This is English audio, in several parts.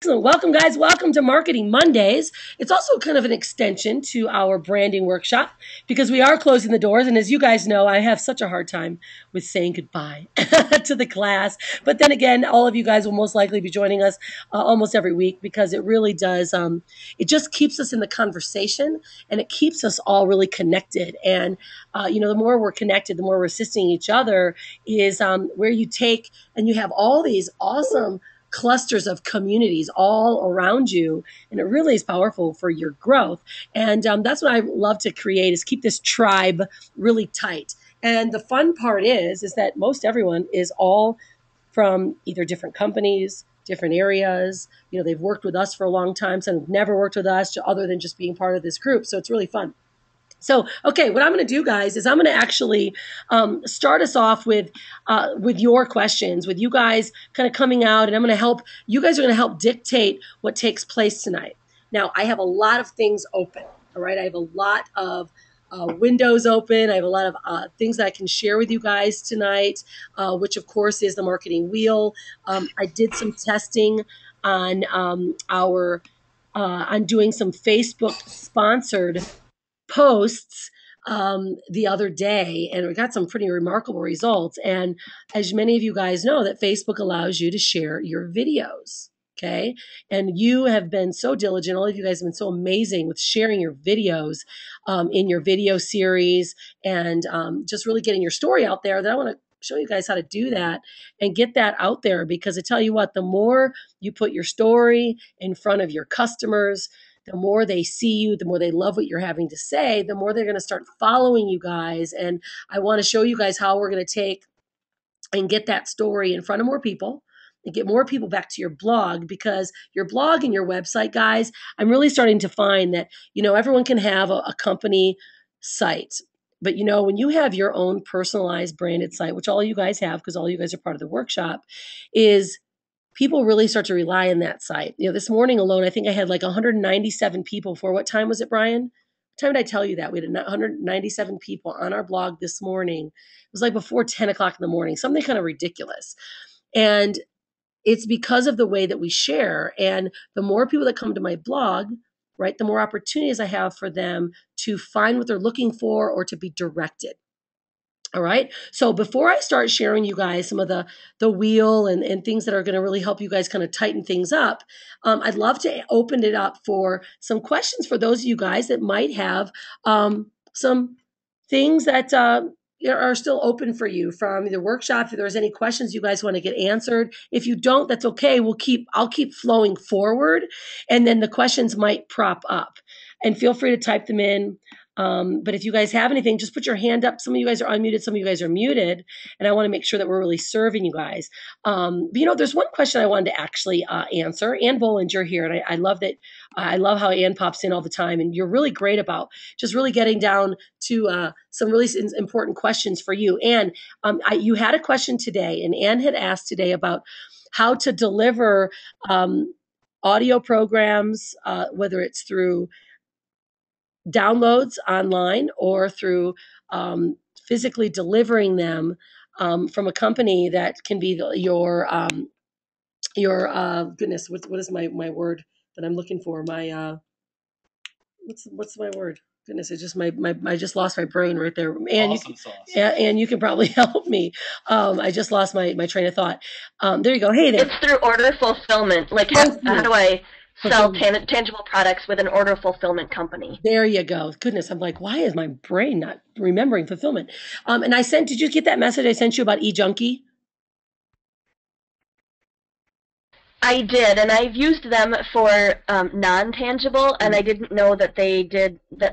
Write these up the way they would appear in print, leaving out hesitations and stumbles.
Excellent. Welcome, guys. Welcome to Marketing Mondays. It's also kind of an extension to our branding workshop because we are closing the doors. And as you guys know, I have such a hard time with saying goodbye to the class. But then again, all of you guys will most likely be joining us almost every week because it really does. It just keeps us in the conversation and it keeps us all really connected. And, the more we're connected, the more we're assisting each other is where you take and you have all these awesome clusters of communities all around you, and it really is powerful for your growth. And that's what I love to create, is keep this tribe really tight. And the fun part is that most everyone is all from either different companies, different areas. They've worked with us for a long time, some have never worked with us other than just being part of this group. So it's really fun. So, okay, what I'm going to do, guys, is I'm going to actually start us off with your questions, with you guys kind of coming out, and I'm going to help, you guys are going to help dictate what takes place tonight. Now, I have a lot of things open, all right? I have a lot of windows open. I have a lot of things that I can share with you guys tonight, which, of course, is the marketing wheel. I did some testing on on doing some Facebook sponsored posts the other day, and we got some pretty remarkable results. And as many of you guys know, that Facebook allows you to share your videos. Okay. And you have been so diligent. All of you guys have been so amazing with sharing your videos in your video series and just really getting your story out there, that I want to show you guys how to do that and get that out there. Because I tell you what, the more you put your story in front of your customers, the more they see you, the more they love what you're having to say, the more they're going to start following you guys. And I want to show you guys how we're going to take and get that story in front of more people and get more people back to your blog, because your blog and your website, guys, I'm really starting to find that, everyone can have a company site. But, when you have your own personalized branded site, which all you guys have, because all you guys are part of the workshop, is people really start to rely on that site. This morning alone, I think I had like 197 people for, what time was it, Brian? What time did I tell you that? We had 197 people on our blog this morning. It was like before 10 o'clock in the morning, something kind of ridiculous. And it's because of the way that we share. And the more people that come to my blog, right, the more opportunities I have for them to find what they're looking for or to be directed. All right. So before I start sharing you guys some of the wheel and things that are going to really help you guys kind of tighten things up, I'd love to open it up for some questions for those of you guys that might have some things that are still open for you from the workshop. If there's any questions you guys want to get answered, if you don't, that's okay. I'll keep flowing forward, and then the questions might prop up. And feel free to type them in. But if you guys have anything, just put your hand up. Some of you guys are unmuted. Some of you guys are muted. And I want to make sure that we're really serving you guys. But there's one question I wanted to actually answer. Ann Bollinger here. And I love that. I love how Ann pops in all the time. And you're really great about just really getting down to some really important questions for you. And you had a question today, and Ann had asked today about how to deliver audio programs, whether it's through downloads online or through physically delivering them from a company that can be your goodness, what is my word that I'm looking for? My what's my word? Goodness, it's just I just lost my brain right there. And awesome sauce. And you can probably help me. I just lost my train of thought. There you go. Hey there. It's through order fulfillment. Like how do I sell tangible products with an order fulfillment company? There you go. Goodness, I'm like, why is my brain not remembering fulfillment? And did you get that message I sent you about eJunkie? I did, and I've used them for non-tangible, and I didn't know that they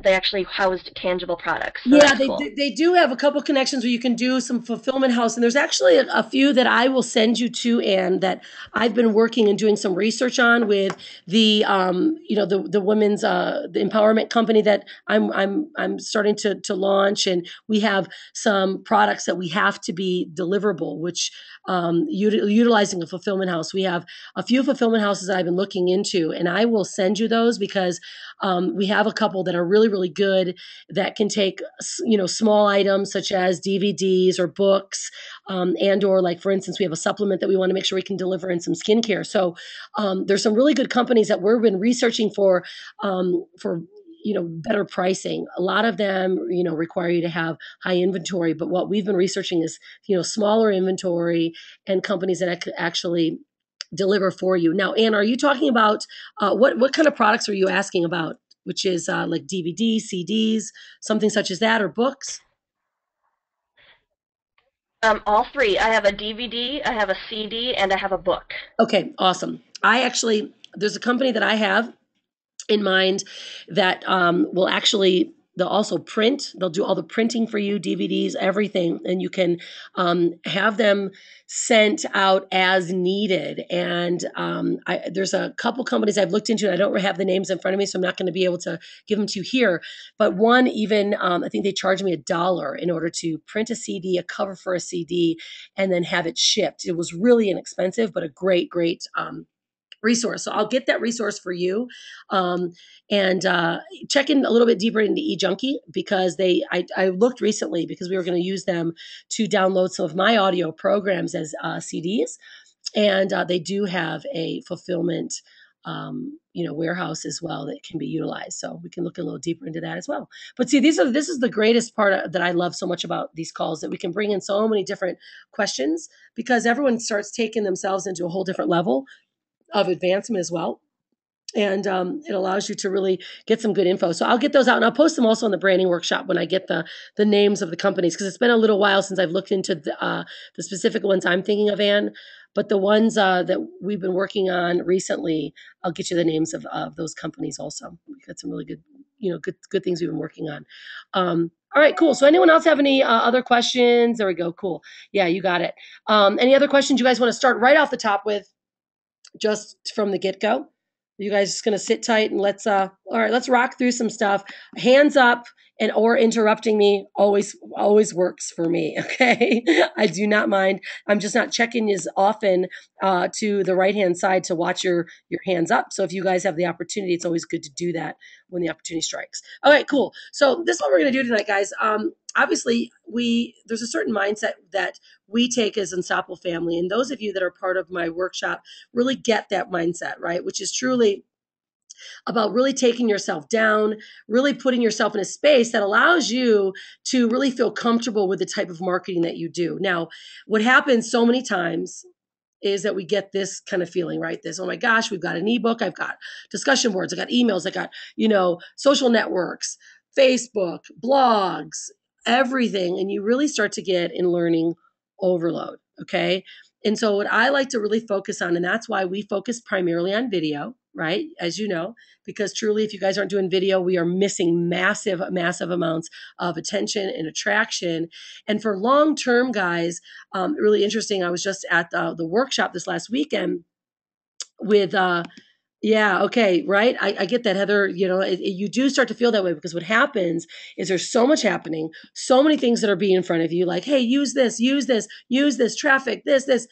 actually housed tangible products. So yeah, they do have a couple connections where you can do some fulfillment house, and there's actually a few that I will send you to, Ann, that I've been working and doing some research on with the the women's the empowerment company that I'm starting to launch, and we have some products that we have to be deliverable, which utilizing a fulfillment house. We have a a few fulfillment houses that I've been looking into, and I will send you those because we have a couple that are really, really good that can take, small items such as DVDs or books, and or like, for instance, we have a supplement that we want to make sure we can deliver in some skincare. So there's some really good companies that we've been researching for better pricing. A lot of them, require you to have high inventory, but what we've been researching is, smaller inventory and companies that could actually deliver for you. Now, Anne, are you talking about what kind of products are you asking about? Which is like DVDs, CDs, something such as that, or books? All three. I have a DVD, I have a CD, and I have a book. Okay, awesome. There's a company that I have in mind that will actually, they'll also print, they'll do all the printing for you, DVDs, everything, and you can have them sent out as needed. And there's a couple companies I've looked into. I don't have the names in front of me, so I'm not going to be able to give them to you here. But one even, I think they charged me $1 in order to print a CD, a cover for a CD, and then have it shipped. It was really inexpensive, but a great, great resource. So I'll get that resource for you. And check in a little bit deeper into eJunkie because I looked recently because we were going to use them to download some of my audio programs as CDs. And they do have a fulfillment warehouse as well that can be utilized. So we can look a little deeper into that as well. But see, this is the greatest part that I love so much about these calls, that we can bring in so many different questions because everyone starts taking themselves into a whole different level of advancement as well. And it allows you to really get some good info. So I'll get those out, and I'll post them also in the branding workshop when I get the names of the companies, because it's been a little while since I've looked into the specific ones I'm thinking of, Ann. But the ones that we've been working on recently, I'll get you the names of those companies also. We've got some really good, good things we've been working on. All right, cool. So anyone else have any other questions? There we go. Cool. Yeah, you got it. Any other questions you guys want to start right off the top with? Just from the get-go? You guys just going to sit tight and all right, let's rock through some stuff. Hands up and or interrupting me always works for me. Okay. I do not mind. I'm just not checking as often to the right-hand side to watch your hands up. So if you guys have the opportunity, it's always good to do that when the opportunity strikes. All right, cool. So this is what we're going to do tonight, guys. Obviously there's a certain mindset that we take as Unstoppable Family. And those of you that are part of my workshop really get that mindset, right? Which is truly about really taking yourself down, really putting yourself in a space that allows you to really feel comfortable with the type of marketing that you do. Now, what happens so many times is that we get this kind of feeling, right? This, oh my gosh, we've got an ebook, I've got discussion boards, I got emails, I got, social networks, Facebook, blogs, everything. And you really start to get in learning overload. Okay. And so what I like to really focus on, and that's why we focus primarily on video, right? As you know, because truly, if you guys aren't doing video, we are missing massive, massive amounts of attention and attraction. And for long-term guys, really interesting. I was just at the workshop this last weekend with, yeah, okay, right. I get that, Heather. You do start to feel that way because what happens is there's so much happening, so many things that are being in front of you, like, hey, use this, traffic, this.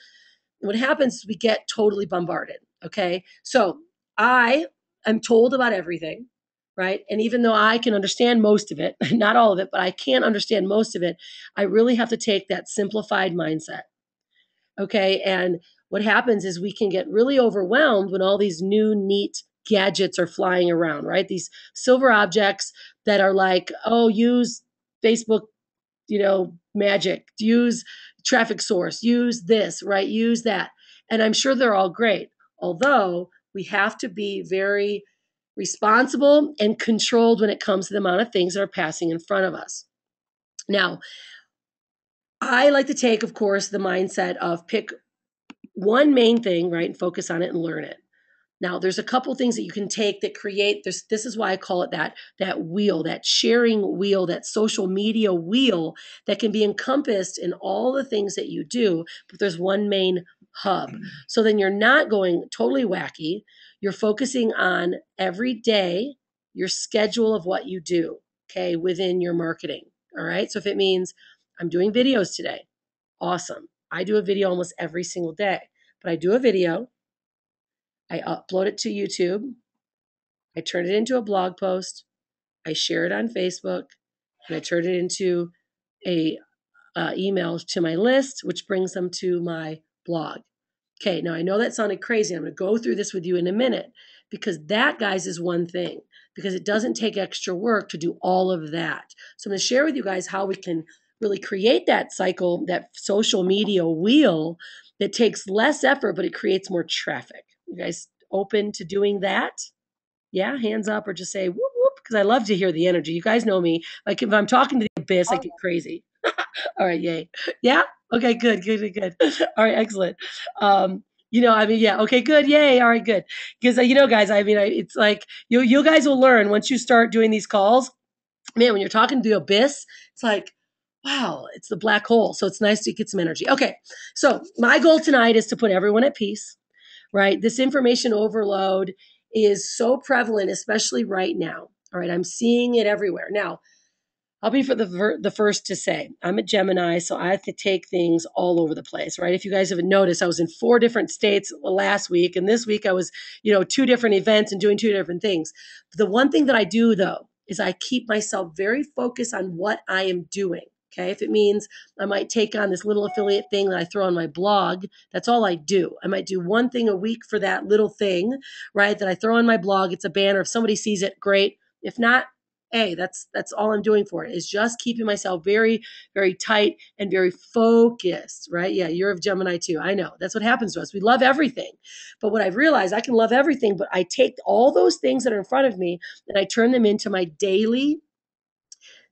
What happens is we get totally bombarded. Okay. So I am told about everything, right? And even though I can understand most of it, not all of it, but I can understand most of it, I really have to take that simplified mindset. Okay. And what happens is we can get really overwhelmed when all these new, neat gadgets are flying around, right? These silver objects that are like, oh, use Facebook, magic, use traffic source, use this, right? Use that. And I'm sure they're all great. Although we have to be very responsible and controlled when it comes to the amount of things that are passing in front of us. Now, I like to take, of course, the mindset of pick one main thing, right, and focus on it and learn it. Now, there's a couple things that you can take that create this. This is why I call it that wheel, that sharing wheel, that social media wheel that can be encompassed in all the things that you do, but there's one main hub. So then you're not going totally wacky. You're focusing on every day, your schedule of what you do, okay, within your marketing. All right. So if it means I'm doing videos today, awesome. I do a video almost every single day, but I do a video. I upload it to YouTube. I turn it into a blog post. I share it on Facebook, and I turn it into a email to my list, which brings them to my blog. Okay, now I know that sounded crazy. I'm going to go through this with you in a minute because that, guys, is one thing because it doesn't take extra work to do all of that. So I'm going to share with you guys how we can really create that cycle, that social media wheel that takes less effort, but it creates more traffic. You guys open to doing that? Yeah, hands up or just say whoop whoop because I love to hear the energy. You guys know me. Like if I'm talking to the abyss, I get crazy. All right, yay. Yeah? Okay, good, good, good, good. All right, excellent. I mean, yeah, okay, good, yay, all right, good. Because guys, I mean, it's like you guys will learn once you start doing these calls. Man, when you're talking to the abyss, it's like, wow, it's the black hole. So it's nice to get some energy. Okay, so my goal tonight is to put everyone at peace, right? This information overload is so prevalent, especially right now. All right, I'm seeing it everywhere. Now, I'll be for the first to say I'm a Gemini, so I have to take things all over the place, right? If you guys haven't noticed, I was in 4 different states last week, and this week I was, 2 different events and doing 2 different things. The one thing that I do though is I keep myself very focused on what I am doing. Okay, if it means I might take on this little affiliate thing that I throw on my blog, that's all I do. I might do one thing a week for that little thing, right? That I throw on my blog. It's a banner. If somebody sees it, great. If not, hey, that's all I'm doing for it is just keeping myself very, very tight and very focused, right? Yeah, you're of Gemini too. I know that's what happens to us. We love everything. But what I've realized, I can love everything, but I take all those things that are in front of me and I turn them into my daily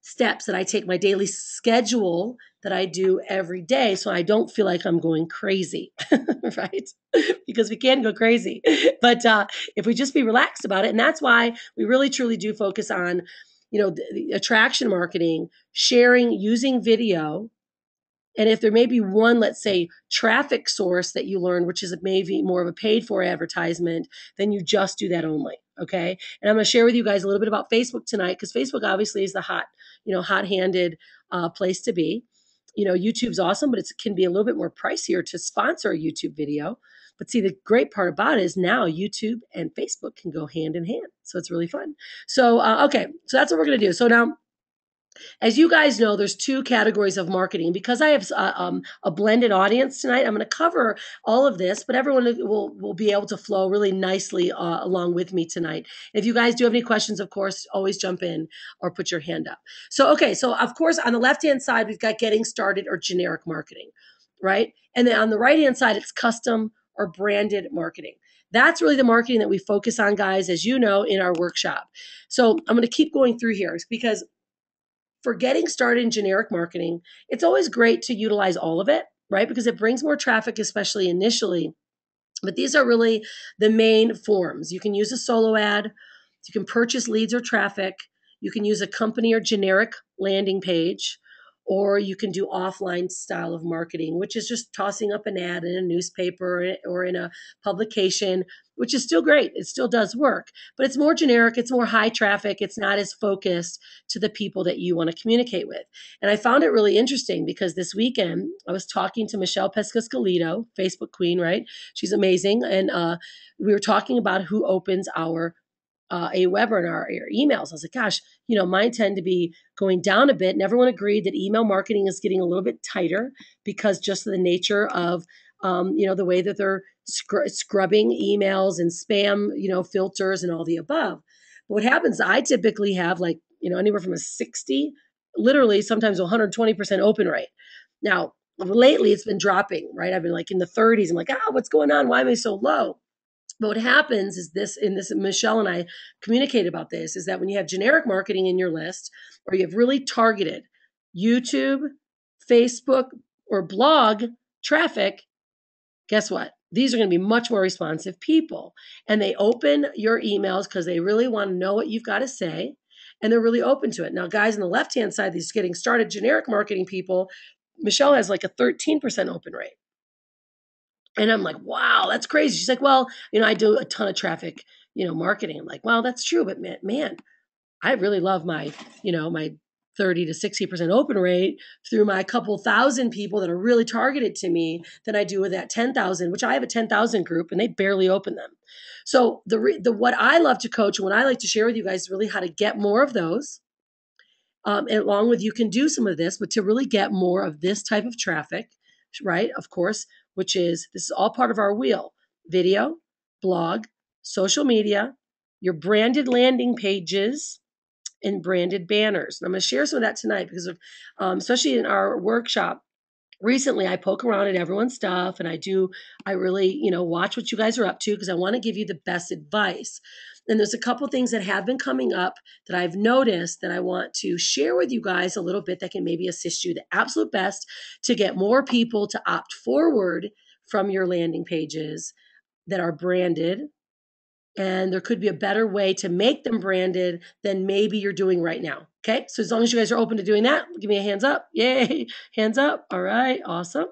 steps that I take, my daily schedule that I do every day so I don't feel like I'm going crazy, right? Because we can go crazy. But if we just be relaxed about it, and that's why we really truly do focus on, the attraction marketing, sharing, using video. And if there may be one, let's say, traffic source that you learn, which is maybe more of a paid for advertisement, then you just do that only. Okay. And I'm going to share with you guys a little bit about Facebook tonight because Facebook obviously is the hot handed place to be. YouTube's awesome, but it can be a little bit more pricier to sponsor a YouTube video. But see, the great part about it is now YouTube and Facebook can go hand in hand. So it's really fun. So, okay. So that's what we're going to do. So now, as you guys know, there's 2 categories of marketing. Because I have a blended audience tonight, I'm going to cover all of this, but everyone will be able to flow really nicely along with me tonight. If you guys do have any questions, of course, always jump in or put your hand up. So, okay, so of course, on the left-hand side, we've got getting started or generic marketing, right? And then on the right-hand side, it's custom or branded marketing. That's really the marketing that we focus on, guys, as you know, in our workshop. So I'm going to keep going through here because for getting started in generic marketing, it's always great to utilize all of it, right? Because it brings more traffic, especially initially. But these are really the main forms. You can use a solo ad, you can purchase leads or traffic, you can use a company or generic landing page, or you can do offline style of marketing, which is just tossing up an ad in a newspaper or in a publication, which is still great. It still does work, but it's more generic, it's more high traffic, it's not as focused to the people that you want to communicate with. And I found it really interesting because this weekend I was talking to Michelle Pescascalito, Facebook queen, right? She's amazing. And we were talking about who opens our a webinar or emails. I was like, gosh, mine tend to be going down a bit. And everyone agreed that email marketing is getting a little bit tighter because just of the nature of, the way that they're scrubbing emails and spam, filters and all the above. But what happens, I typically have like, anywhere from a 60, literally sometimes 120% open rate. Now, lately it's been dropping, right? I've been like in the 30s. I'm like, what's going on? Why am I so low? But what happens is Michelle and I communicate about this, is that when you have generic marketing in your list, or you have really targeted YouTube, Facebook, or blog traffic, guess what? These are going to be much more responsive people. And they open your emails because they really want to know what you've got to say. And they're really open to it. Now, guys, on the left-hand side, these getting started generic marketing people, Michelle has like a 13% open rate. And I'm like, wow, that's crazy. She's like, well, I do a ton of traffic, marketing. I'm like, well, that's true. But man, I really love my 30 to 60% open rate through my couple thousand people that are really targeted to me than I do with that 10,000, which I have a 10,000 group and they barely open them. So what I love to coach and what I like to share with you guys is really how to get more of those. And along with you can do some of this, but to really get more of this type of traffic, right? Of course, which is this is all part of our wheel: video, blog, social media, your branded landing pages, and branded banners. And I'm going to share some of that tonight because of, especially in our workshop. Recently, I poke around at everyone's stuff and I really, watch what you guys are up to because I want to give you the best advice. And there's a couple things that have been coming up that I've noticed that I want to share with you guys a little bit that can maybe assist you the absolute best to get more people to opt forward from your landing pages that are branded. And there could be a better way to make them branded than maybe you're doing right now. Okay. So as long as you guys are open to doing that, give me a hands up. Yay. Hands up. All right. Awesome.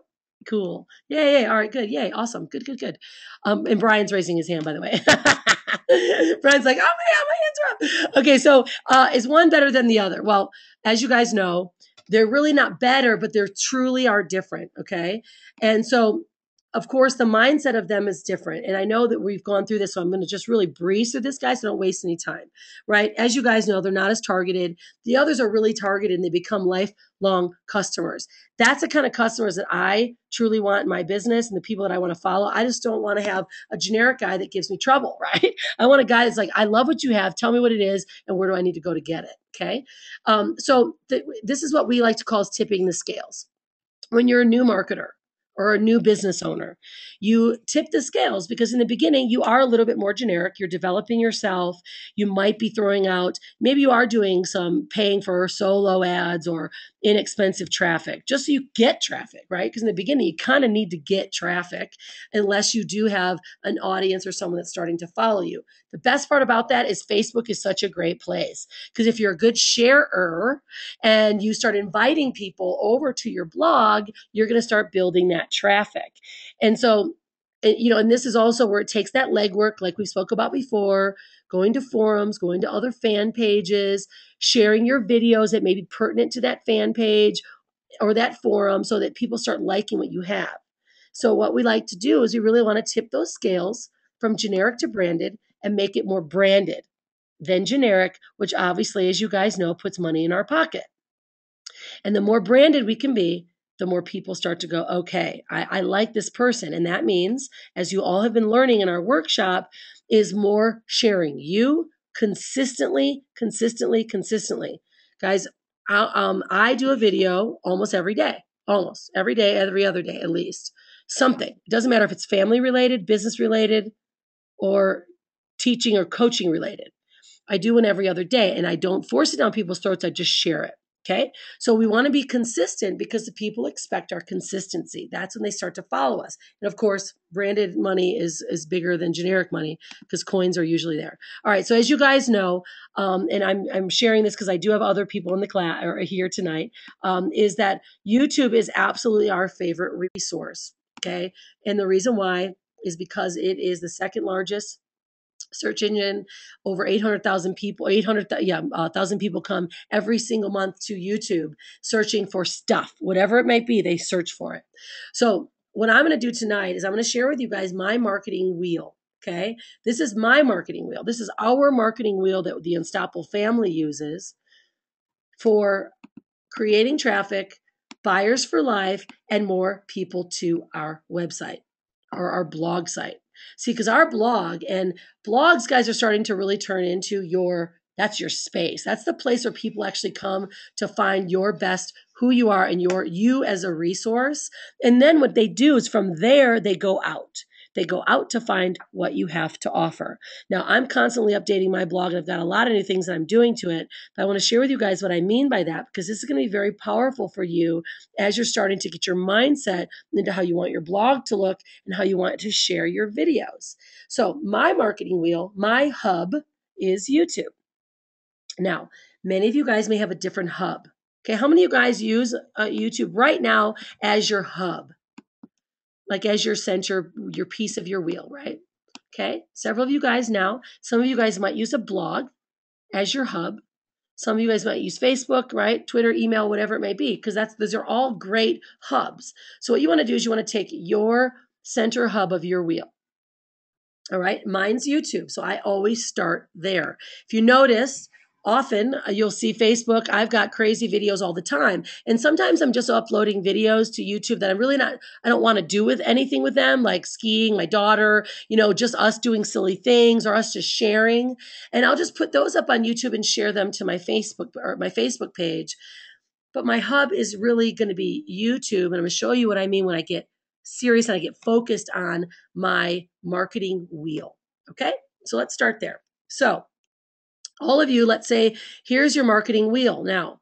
Cool. Yay. All right. Good. Yay. Awesome. Good, good, good. And Brian's raising his hand, by the way. Brian's like, oh my hands are up. Okay. So is one better than the other? Well, as you guys know, they're really not better, but they're truly are different. Okay. And so of course, the mindset of them is different. And I know that we've gone through this, so I'm going to just really breeze through this, guys, so don't waste any time, right? As you guys know, they're not as targeted. The others are really targeted and they become lifelong customers. That's the kind of customers that I truly want in my business and the people that I want to follow. I just don't want to have a generic guy that gives me trouble, right? I want a guy that's like, I love what you have. Tell me what it is and where do I need to go to get it, okay? This is what we like to call is tipping the scales. When you're a new marketer, or a new business owner, you tip the scales because in the beginning, you are a little bit more generic. You're developing yourself. You might be throwing out, maybe you are doing some paying for solo ads or inexpensive traffic, just so you get traffic, right? Because in the beginning, you kind of need to get traffic unless you do have an audience or someone that's starting to follow you. The best part about that is Facebook is such a great place because if you're a good sharer and you start inviting people over to your blog, you're going to start building that traffic. And so, and this is also where it takes that legwork, like we spoke about before, going to forums, going to other fan pages, sharing your videos that may be pertinent to that fan page or that forum so that people start liking what you have. So what we like to do is we really want to tip those scales from generic to branded and make it more branded than generic, which obviously, as you guys know, puts money in our pocket. And the more branded we can be, the more people start to go, okay, I like this person. And that means, as you all have been learning in our workshop, is more sharing. You consistently. Guys, I do a video almost every day, every other day at least. Something. It doesn't matter if it's family related, business related, or teaching or coaching related. I do one every other day and I don't force it down people's throats. I just share it. Okay. So we want to be consistent because the people expect our consistency. That's when they start to follow us. And of course, branded money is bigger than generic money because coins are usually there. All right. So as you guys know, and I'm sharing this because I do have other people in the class or here tonight, is that YouTube is absolutely our favorite resource. Okay. And the reason why is because it is the second largest search engine. Over 800,000 people, 1,000 people come every single month to YouTube searching for stuff, whatever it might be, they search for it. So what I'm going to do tonight is I'm going to share with you guys my marketing wheel. Okay. This is my marketing wheel. This is our marketing wheel that the Unstoppable family uses for creating traffic, buyers for life, and more people to our website or our blog site. See, because our blog and blogs, guys, are starting to really turn into that's your space. That's the place where people actually come to find your best, who you are and you as a resource. And then what they do is from there, they go out. They go out to find what you have to offer. Now, I'm constantly updating my blog, and I've got a lot of new things that I'm doing to it. But I want to share with you guys what I mean by that, because this is going to be very powerful for you as you're starting to get your mindset into how you want your blog to look and how you want to share your videos. So my marketing wheel, my hub is YouTube. Now, many of you guys may have a different hub. Okay, how many of you guys use YouTube right now as your hub? Like as your center, your piece of your wheel, right? Okay, several of you guys now. Some of you guys might use a blog as your hub. Some of you guys might use Facebook, right? Twitter, email, whatever it may be, because those are all great hubs. So what you want to do is you want to take your center hub of your wheel. All right. Mine's YouTube. So I always start there. If you notice, often you'll see Facebook. I've got crazy videos all the time. And sometimes I'm just uploading videos to YouTube that I don't want to do with anything with them, like skiing, my daughter, just us doing silly things or us just sharing. And I'll just put those up on YouTube and share them to my Facebook page. But my hub is really going to be YouTube. And I'm going to show you what I mean when I get serious and I get focused on my marketing wheel. Okay, so let's start there. So all of you, let's say, here's your marketing wheel. Now,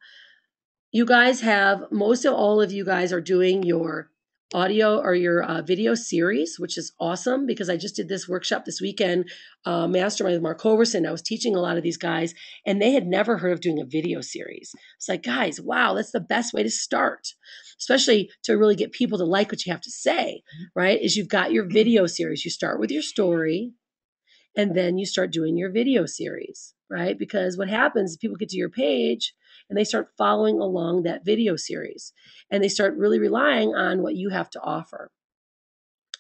you guys most of all of you guys are doing your audio or your video series, which is awesome because I just did this workshop this weekend, Mastermind with Mark Hoverson. I was teaching a lot of these guys and they had never heard of doing a video series. It's like, guys, wow, that's the best way to start, especially to really get people to like what you have to say, right? Is you've got your video series. You start with your story and then you start doing your video series, right? Because what happens is people get to your page and they start following along that video series and they start really relying on what you have to offer.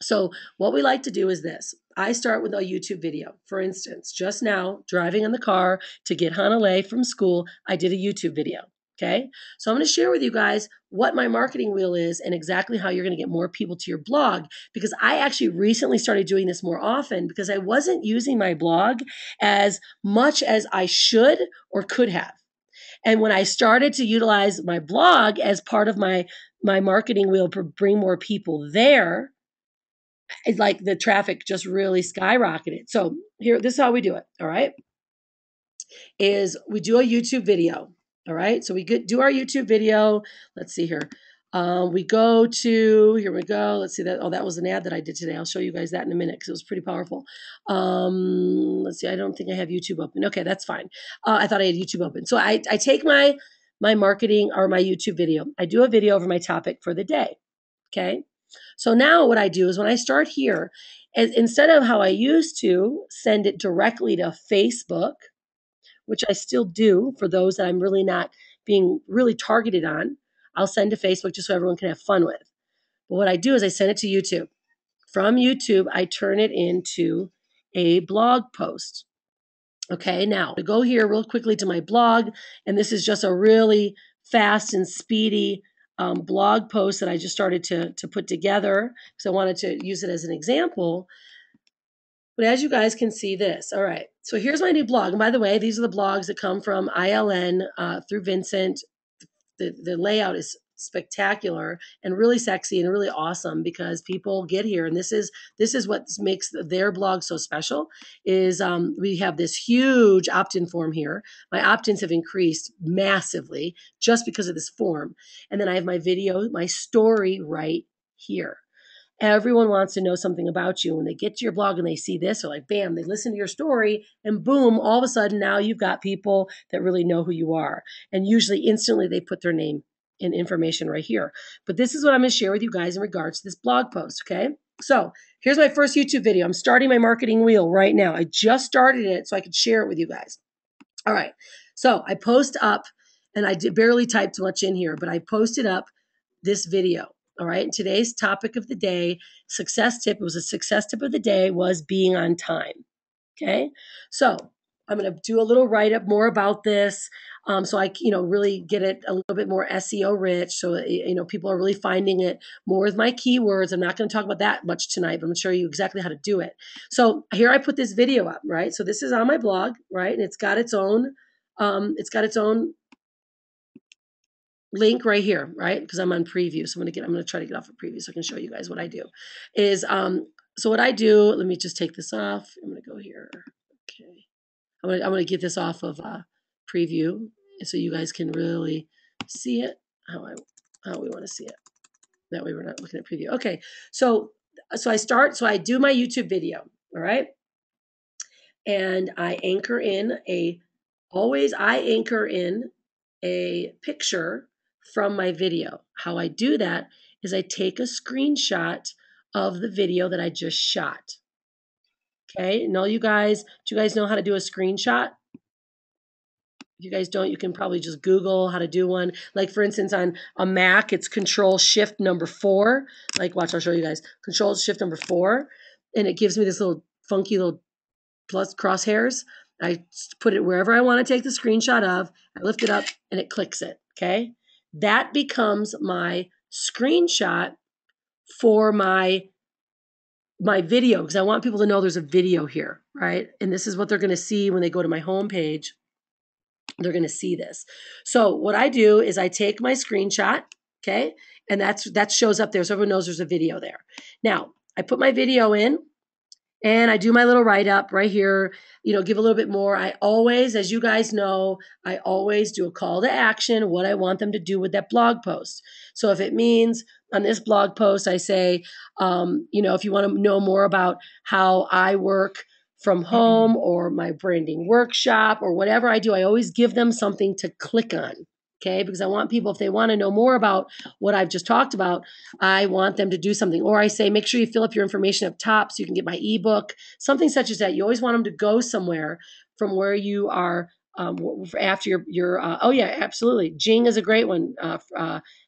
So what we like to do is this. I start with a YouTube video. For instance, just now, driving in the car to get Hanalei from school, I did a YouTube video. Okay, so I'm going to share with you guys what my marketing wheel is and exactly how you're going to get more people to your blog, because I actually recently started doing this more often because I wasn't using my blog as much as I should or could have. And when I started to utilize my blog as part of my marketing wheel to bring more people there, it's like the traffic just really skyrocketed. So this is how we do it. All right. Is we do a YouTube video. All right. So we do our YouTube video. Let's see here. We go to, here we go. Let's see that. Oh, that was an ad that I did today. I'll show you guys that in a minute because it was pretty powerful. Let's see. I don't think I have YouTube open. Okay, that's fine. I thought I had YouTube open. So I take my marketing or my YouTube video. I do a video over my topic for the day. Okay. So now what I do is when I start here, instead of how I used to send it directly to Facebook, which I still do for those that I'm really not being really targeted on, I'll send to Facebook just so everyone can have fun with. But what I do is I send it to YouTube. From YouTube, I turn it into a blog post. Okay, now to go here real quickly to my blog, and this is just a really fast and speedy blog post that I just started to put together because I wanted to use it as an example. But as you guys can see this, all right, so here's my new blog. And by the way, these are the blogs that come from ILN through Vincent. The layout is spectacular and really sexy and really awesome because people get here, and this is what makes their blog so special is we have this huge opt-in form here. My opt-ins have increased massively just because of this form, and then I have my video, my story right here. Everyone wants to know something about you. When they get to your blog and they see this, they're like, bam, they listen to your story and boom, all of a sudden now you've got people that really know who you are. And usually instantly they put their name and information right here. But this is what I'm going to share with you guys in regards to this blog post, okay? So here's my first YouTube video. I'm starting my marketing wheel right now. I just started it so I could share it with you guys. All right. So I post up, and I barely typed much in here, but I posted up this video. All right. Today's topic of the day, success tip. It was a success tip of the day was being on time. Okay. So I'm going to do a little write up more about this. So I, really get it a little bit more SEO rich. So, people are really finding it more with my keywords. I'm not going to talk about that much tonight, but I'm going to show you exactly how to do it. So here I put this video up, right? So this is on my blog, right? And it's got its own link right here, right? Because I'm on preview. So I'm going to try to get off of preview so I can show you guys what I do is, so what I do, let me just take this off. I'm going to go here. Okay. I'm going to get this off of preview so you guys can really see it how we want to see it. That way we're not looking at preview. Okay. So I do my YouTube video. All right. And I anchor in a picture from my video. How I do that is I take a screenshot of the video that I just shot. Okay, do you guys know how to do a screenshot? If you guys don't, you can probably just Google how to do one. Like for instance, on a Mac, it's Control Shift number 4. Like watch, I'll show you guys. Control Shift number 4. And it gives me this little funky little plus crosshairs. I put it wherever I want to take the screenshot of. I lift it up and it clicks it. Okay. That becomes my screenshot for my video, because I want people to know there's a video here, right? And this is what they're going to see when they go to my homepage. They're going to see this. So what I do is I take my screenshot, okay? And that shows up there so everyone knows there's a video there. Now, I put my video in and I do my little write-up right here, give a little bit more. I always, as you guys know, I always do a call to action, what I want them to do with that blog post. So if it means on this blog post, I say, if you want to know more about how I work from home or my branding workshop or whatever I do, I always give them something to click on. Okay, because I want people, if they want to know more about what I've just talked about, I want them to do something. Or I say, make sure you fill up your information up top so you can get my ebook, something such as that. You always want them to go somewhere from where you are after your oh yeah, absolutely. Jing is a great one.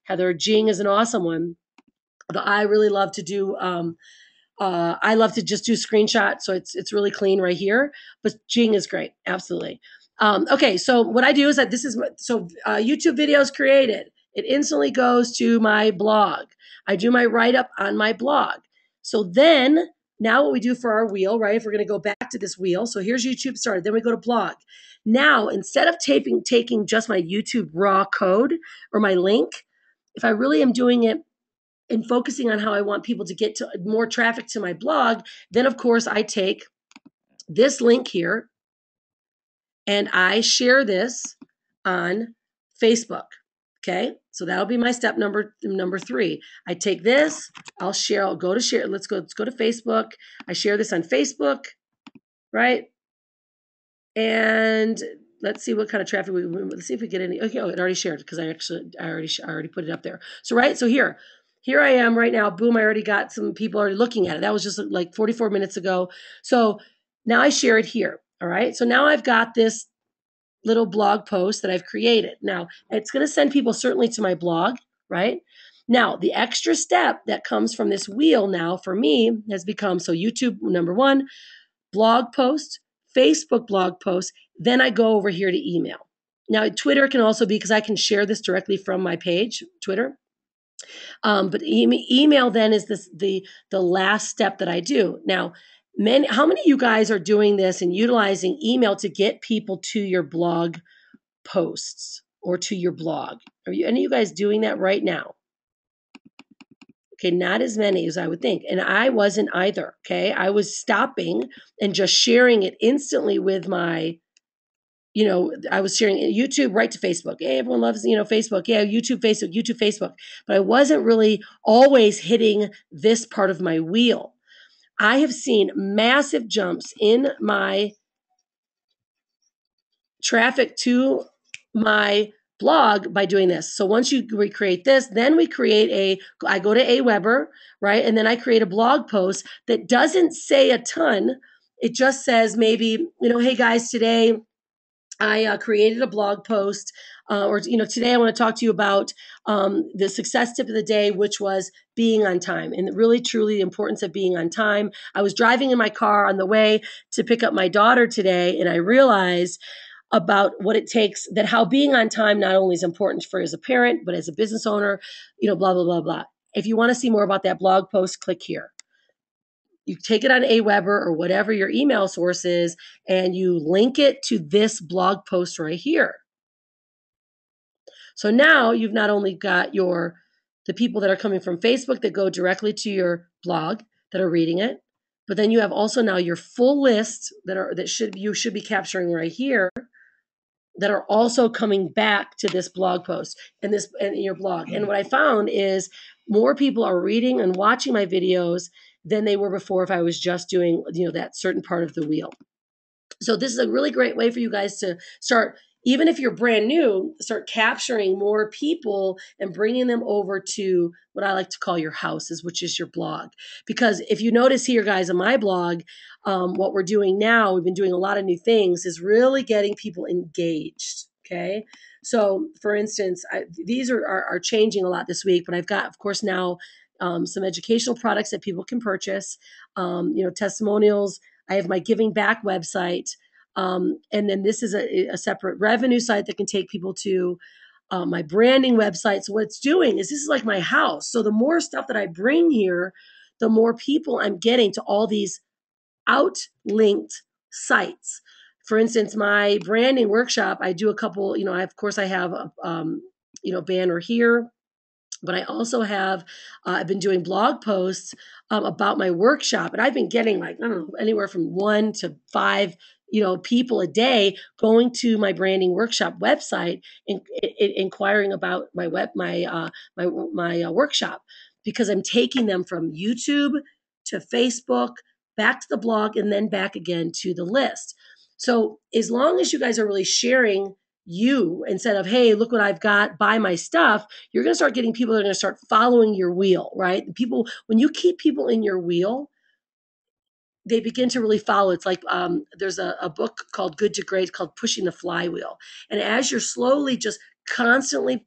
Heather, Jing is an awesome one. But I really love to do I love to just do screenshots, so it's really clean right here. But Jing is great, absolutely. Okay, so what I do is that YouTube videos created. It instantly goes to my blog. I do my write-up on my blog. So then, now what we do for our wheel, right? If we're going to go back to this wheel, so here's YouTube started. Then we go to blog. Now, instead of taking just my YouTube raw code or my link, if I really am doing it and focusing on how I want people to get to more traffic to my blog, then of course I take this link here and I share this on Facebook. Okay, so that'll be my step number 3. I take this, I'll go to share. Let's go to Facebook. I share this on Facebook, right? And let's see what kind of traffic let's see if we get any. Okay, it already shared because I already put it up there. So right, so here I am right now. Boom, I already got some people already looking at it. That was just like 44 minutes ago. So now I share it here. All right. So now I've got this little blog post that I've created. Now it's going to send people certainly to my blog, right? Now the extra step that comes from this wheel now for me has become, so YouTube number 1, blog post, Facebook blog post, then I go over here to email. Now Twitter can also be, because I can share this directly from my page, Twitter. But email then is the last step that I do. Now, how many of you guys are doing this and utilizing email to get people to your blog posts or to your blog? Are any of you guys doing that right now? Okay, not as many as I would think. And I wasn't either, okay? I was stopping and just sharing it instantly with my, I was sharing YouTube right to Facebook. Hey, everyone loves, Facebook. Yeah, YouTube, Facebook. But I wasn't really always hitting this part of my wheel. I have seen massive jumps in my traffic to my blog by doing this. So once you recreate this, then I go to Aweber, right? And then I create a blog post that doesn't say a ton. It just says maybe, hey guys, today I created a blog post, today I want to talk to you about the success tip of the day, which was being on time, and really, truly the importance of being on time. I was driving in my car on the way to pick up my daughter today, and I realized about what it takes, that how being on time not only is important for as a parent, but as a business owner, blah, blah, blah, blah. If you want to see more about that blog post, click here. You take it on Aweber or whatever your email source is, and you link it to this blog post right here. So now you've not only got the people that are coming from Facebook that go directly to your blog that are reading it, but then you have also now your full list you should be capturing right here, that are also coming back to this blog post and your blog. And what I found is more people are reading and watching my videos than they were before if I was just doing, that certain part of the wheel. So this is a really great way for you guys to start, even if you're brand new, start capturing more people and bringing them over to what I like to call your houses, which is your blog. Because if you notice here, guys, on my blog, what we're doing now, we've been doing a lot of new things, is really getting people engaged. Okay. So, for instance, these are changing a lot this week, but I've got, of course, now some educational products that people can purchase, testimonials. I have my giving back website. And then this is a separate revenue site that can take people to my branding website. So, what it's doing is this is like my house. So, the more stuff that I bring here, the more people I'm getting to all these outlinked sites. For instance, my branding workshop, I do a couple, of course I have a, banner here, but I also have, I've been doing blog posts about my workshop, and I've been getting like, I don't know, anywhere from 1 to 5, people a day going to my branding workshop website and inquiring about my workshop, because I'm taking them from YouTube to Facebook, back to the blog, and then back again to the list. So as long as you guys are really sharing you instead of, hey, look what I've got, buy my stuff, you're going to start getting people that are going to start following your wheel, right? People, when you keep people in your wheel, they begin to really follow. It's like there's a book called Good to Great called Pushing the Flywheel. And as you're slowly just constantly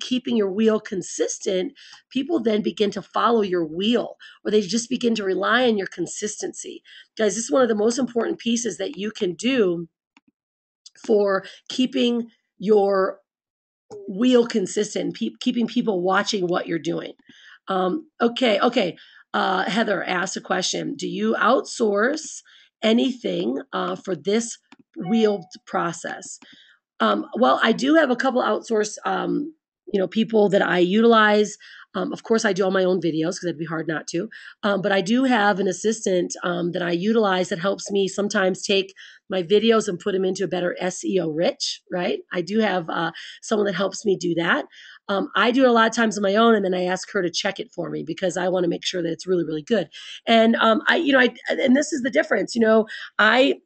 keeping your wheel consistent, people then begin to follow your wheel, or they just begin to rely on your consistency. Guys, this is one of the most important pieces that you can do for keeping your wheel consistent, keeping people watching what you're doing. Okay. Heather asked a question. Do you outsource anything for this wheel process? Well, I do have a couple outsourced, people that I utilize. Of course, I do all my own videos because it'd be hard not to. But I do have an assistant that I utilize that helps me sometimes take my videos and put them into a better SEO rich, right? I do have someone that helps me do that. I do it a lot of times on my own, and then I ask her to check it for me because I want to make sure that it's really, really good. And and this is the difference. I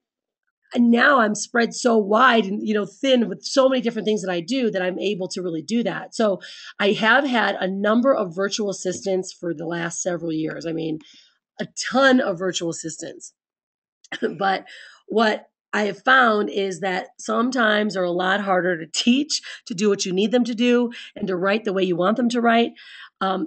and now I'm spread so wide and thin with so many different things that I do that I'm able to really do that. So I have had a number of virtual assistants for the last several years. I mean, a ton of virtual assistants. But what I have found is that sometimes they're a lot harder to teach, to do what you need them to do, and to write the way you want them to write.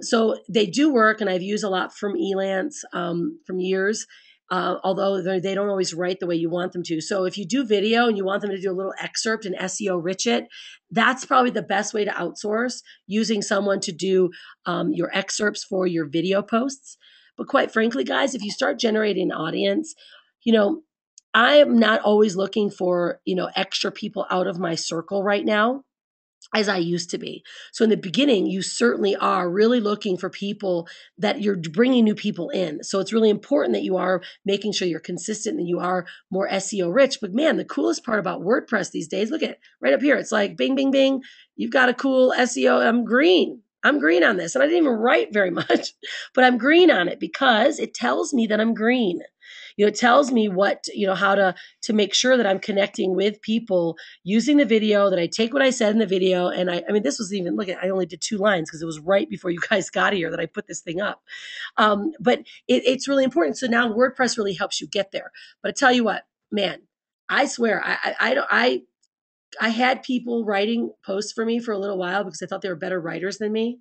So they do work, and I've used a lot from Elance from years. Although they don't always write the way you want them to. So if you do video and you want them to do a little excerpt and SEO rich it, that's probably the best way to outsource, using someone to do your excerpts for your video posts. But quite frankly, guys, if you start generating an audience, you know, I am not always looking for, extra people out of my circle right now as I used to be. So in the beginning, you certainly are really looking for people that you're bringing new people in. So it's really important that you are making sure you're consistent and you are more SEO rich. But man, the coolest part about WordPress these days, look at it right up here. It's like bing, bing, bing. You've got a cool SEO. I'm green. I'm green on this. And I didn't even write very much, but I'm green on it because it tells me that I'm green. It tells me what, how to make sure that I'm connecting with people using the video, that I take what I said in the video. And I mean, this was even, look at, I only did 2 lines because it was right before you guys got here that I put this thing up. But it's really important. So now WordPress really helps you get there. But I tell you what, man, I swear, I had people writing posts for me for a little while because I thought they were better writers than me.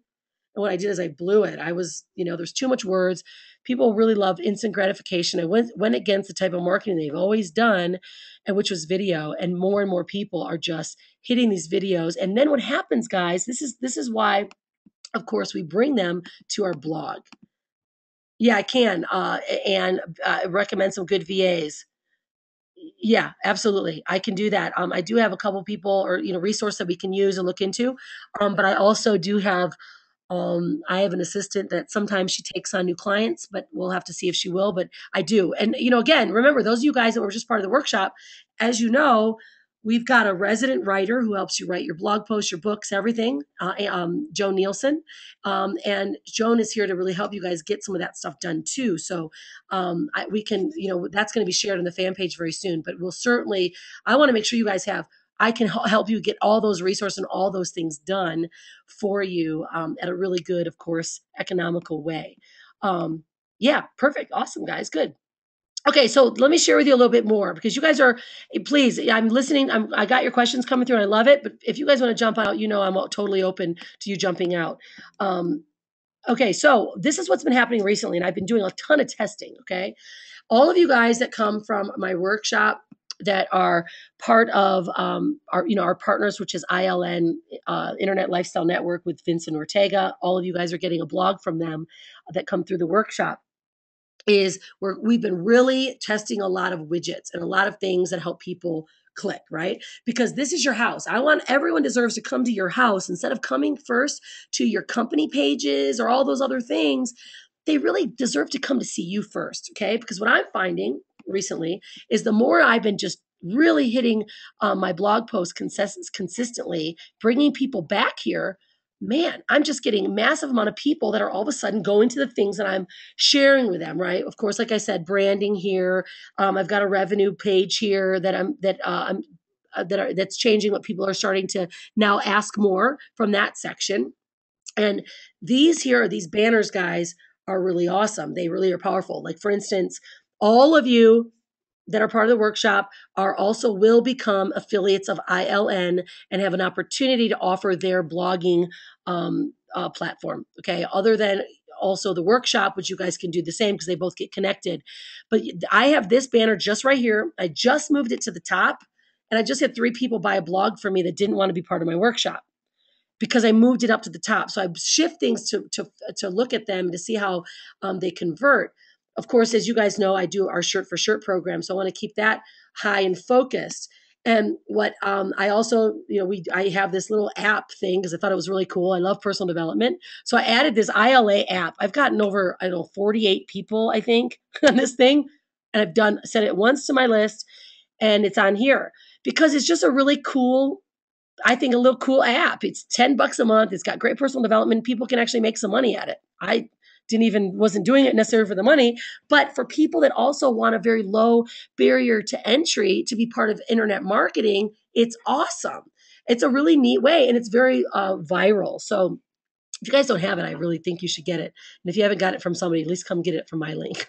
And what I did is I blew it. I was, there's too much words. People really love instant gratification. I went against the type of marketing they've always done, and which was video. And more people are just hitting these videos. And then what happens, guys? This is why, of course, we bring them to our blog. Yeah, I can, and recommend some good VAs. Yeah, absolutely. I can do that. I do have a couple people or resource that we can use and look into. But I also do have I have an assistant that sometimes she takes on new clients, but we'll have to see if she will. But I do. And, again, remember, those of you guys that were just part of the workshop, as you know, we've got a resident writer who helps you write your blog posts, your books, everything, Joan Nielsen. And Joan is here to really help you guys get some of that stuff done too. So we can, that's going to be shared on the fan page very soon. But we'll certainly, I want to make sure you guys have, I can help you get all those resources and all those things done for you at a really good, of course, economical way. Yeah, perfect. Awesome, guys. Good. Okay, so let me share with you a little bit more because you guys are, please, I'm listening. I got your questions coming through and I love it. But if you guys want to jump out, I'm totally open to you jumping out. Um, okay, so this is what's been happening recently, and I've been doing a ton of testing. Okay, all of you guys that come from my workshop that are part of our partners, which is ILN, Internet Lifestyle Network with Vincent Ortega. All of you guys are getting a blog from them that come through the workshop is we've been really testing a lot of widgets and a lot of things that help people click, right? Because this is your house. I want everyone deserves to come to your house instead of coming first to your company pages or all those other things. They really deserve to come to see you first, okay? Because what I'm finding recently is the more I've been just really hitting my blog posts consistently, bringing people back here, man, I'm just getting a massive amount of people that are all of a sudden going to the things that I'm sharing with them, right? Of course, like I said, branding here. I've got a revenue page here that's changing. What people are starting to now ask more from that section. And these banners, guys, are really awesome. They really are powerful. Like for instance, all of you that are part of the workshop are also will become affiliates of ILN and have an opportunity to offer their blogging platform. Okay. Other than also the workshop, which you guys can do the same because they both get connected. But I have this banner just right here. I just moved it to the top and I just had 3 people buy a blog for me that didn't want to be part of my workshop because I moved it up to the top. So I shift things to look at them to see how they convert. Of course, as you guys know, I do our shirt for shirt program. So I want to keep that high and focused. And what I also, I have this little app thing because I thought it was really cool. I love personal development. So I added this ILA app. I've gotten over, 48 people, I think, on this thing. And sent it once to my list and it's on here because it's just a really cool, I think, a little cool app. It's $10 a month. It's got great personal development. People can actually make some money at it. I wasn't doing it necessarily for the money, but for people that also want a very low barrier to entry to be part of internet marketing, it's awesome. It's a really neat way and it's very viral. So if you guys don't have it, I really think you should get it. And if you haven't got it from somebody, at least come get it from my link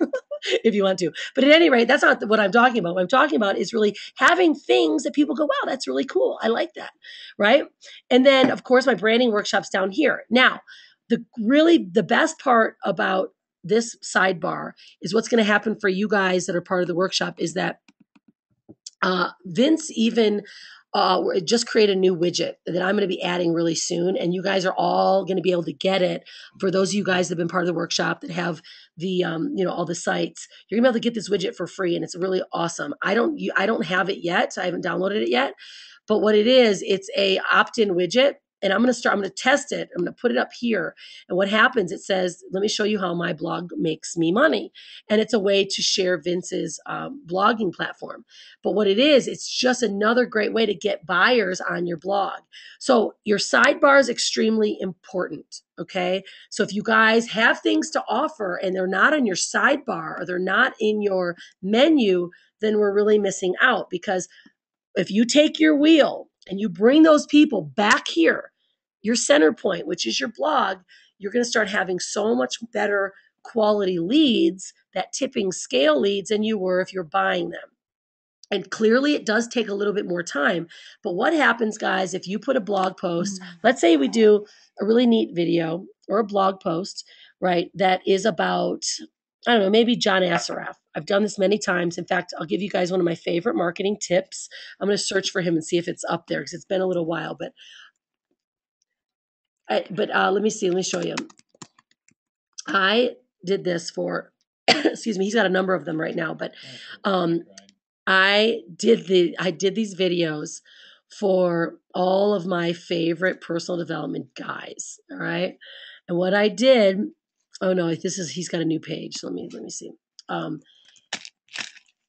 if you want to. But at any rate, that's not what I'm talking about. What I'm talking about is really having things that people go, wow, that's really cool. I like that. Right. And then, of course, my branding workshop's down here. Now, the best part about this sidebar is what's going to happen for you guys that are part of the workshop is that Vince even just create a new widget that I'm going to be adding really soon. And you guys are all going to be able to get it. For those of you guys that have been part of the workshop that have the, all the sites, you're gonna be able to get this widget for free. And it's really awesome. I don't have it yet. I haven't downloaded it yet. But what it is, it's a opt-in widget. And I'm going to test it. I'm going to put it up here. And what happens, it says, let me show you how my blog makes me money. And it's a way to share Vince's blogging platform. But what it is, it's just another great way to get buyers on your blog. So your sidebar is extremely important. Okay. So if you guys have things to offer and they're not on your sidebar or they're not in your menu, then we're really missing out because if you take your wheel and you bring those people back here, your center point, which is your blog, you're going to start having so much better quality leads, that tipping scale leads, than you were if you're buying them. And clearly it does take a little bit more time. But what happens, guys, if you put a blog post, let's say we do a really neat video or a blog post, right, that is about, I don't know, maybe John Assaraf. I've done this many times. In fact, I'll give you guys one of my favorite marketing tips. I'm going to search for him and see if it's up there because it's been a little while. But let me see. Let me show you. I did this for, excuse me, he's got a number of them right now. But I did these videos for all of my favorite personal development guys. All right. And what I did, oh no, he's got a new page. Let me see.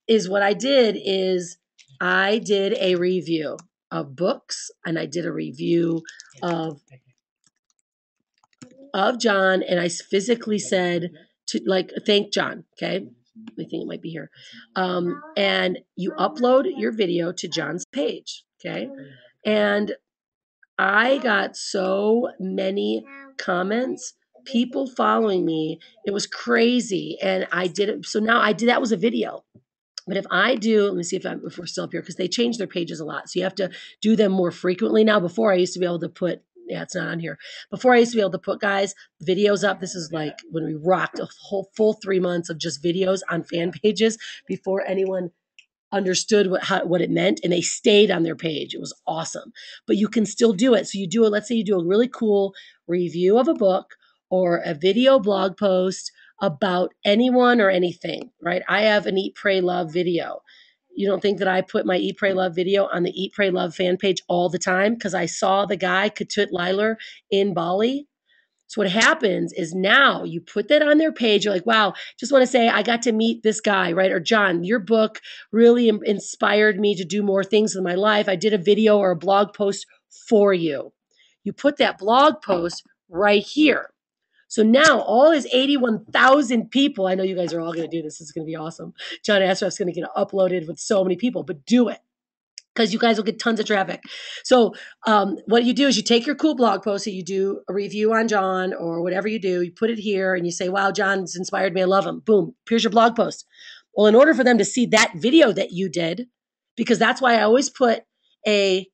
Is what I did is I did a review of books and I did a review of John, and I physically said to thank John. Okay. I think it might be here. And you upload your video to John's page. Okay. And I got so many comments people following me. It was crazy. And I did it. So now I did, that was a video. But if I do, let me see if we're still up here, because they change their pages a lot. So you have to do them more frequently now. Before I used to be able to put, yeah, it's not on here. Before I used to be able to put, guys, videos up. This is like when we rocked a whole full 3 months of just videos on fan pages before anyone understood what it meant, and they stayed on their page. It was awesome. But you can still do it. So you do it, let's say you do a really cool review of a book or a video blog post about anyone or anything, right? I have an Eat, Pray, Love video. You don't think that I put my Eat, Pray, Love video on the Eat, Pray, Love fan page all the time because I saw the guy, Ketut Liler, in Bali? So what happens is now you put that on their page. You're like, wow, just want to say I got to meet this guy, right? Or John, your book really inspired me to do more things in my life. I did a video or a blog post for you. You put that blog post right here. So now all his 81,000 people, I know you guys are all going to do this. This is going to be awesome. John Asraf's going to get uploaded with so many people, but do it, because you guys will get tons of traffic. So what you do is you take your cool blog post, so you do a review on John or whatever you do, you put it here and you say, wow, John's inspired me, I love him. Boom, here's your blog post. Well, in order for them to see that video that you did, because that's why I always put a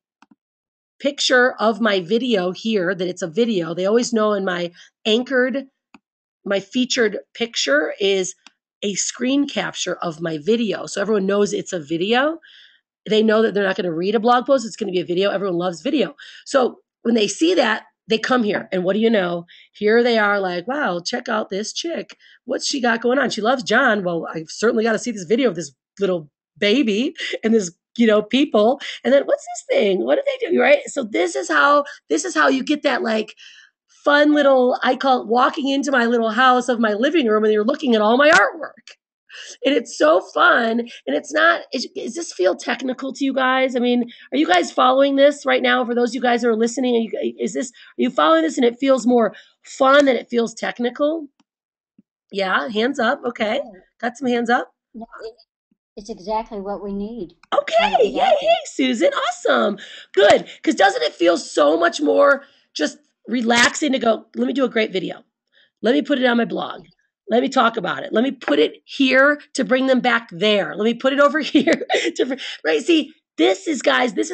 picture of my video here, that it's a video. They always know in my featured picture is a screen capture of my video. So everyone knows it's a video. They know that they're not going to read a blog post. It's going to be a video. Everyone loves video. So when they see that, they come here. And what do you know? Here they are like, wow, check out this chick. What's she got going on? She loves John. Well, I've certainly got to see this video of this little baby and this, people. And then what's this thing? What do they do? Right? So this is how you get that like fun little, I call it walking into my little house of my living room and you're looking at all my artwork. And it's so fun. And it's not, does this feel technical to you guys? I mean, are you guys following this right now? For those of you guys who are listening, are you following this and it feels more fun than it feels technical? Yeah, hands up. Okay. Got some hands up. No, it's exactly what we need. Okay. Yay, Susan. Awesome. Good. Because doesn't it feel so much more just relaxing to go, let me do a great video. Let me put it on my blog. Let me talk about it. Let me put it here to bring them back there. Let me put it over here. Right? See, this is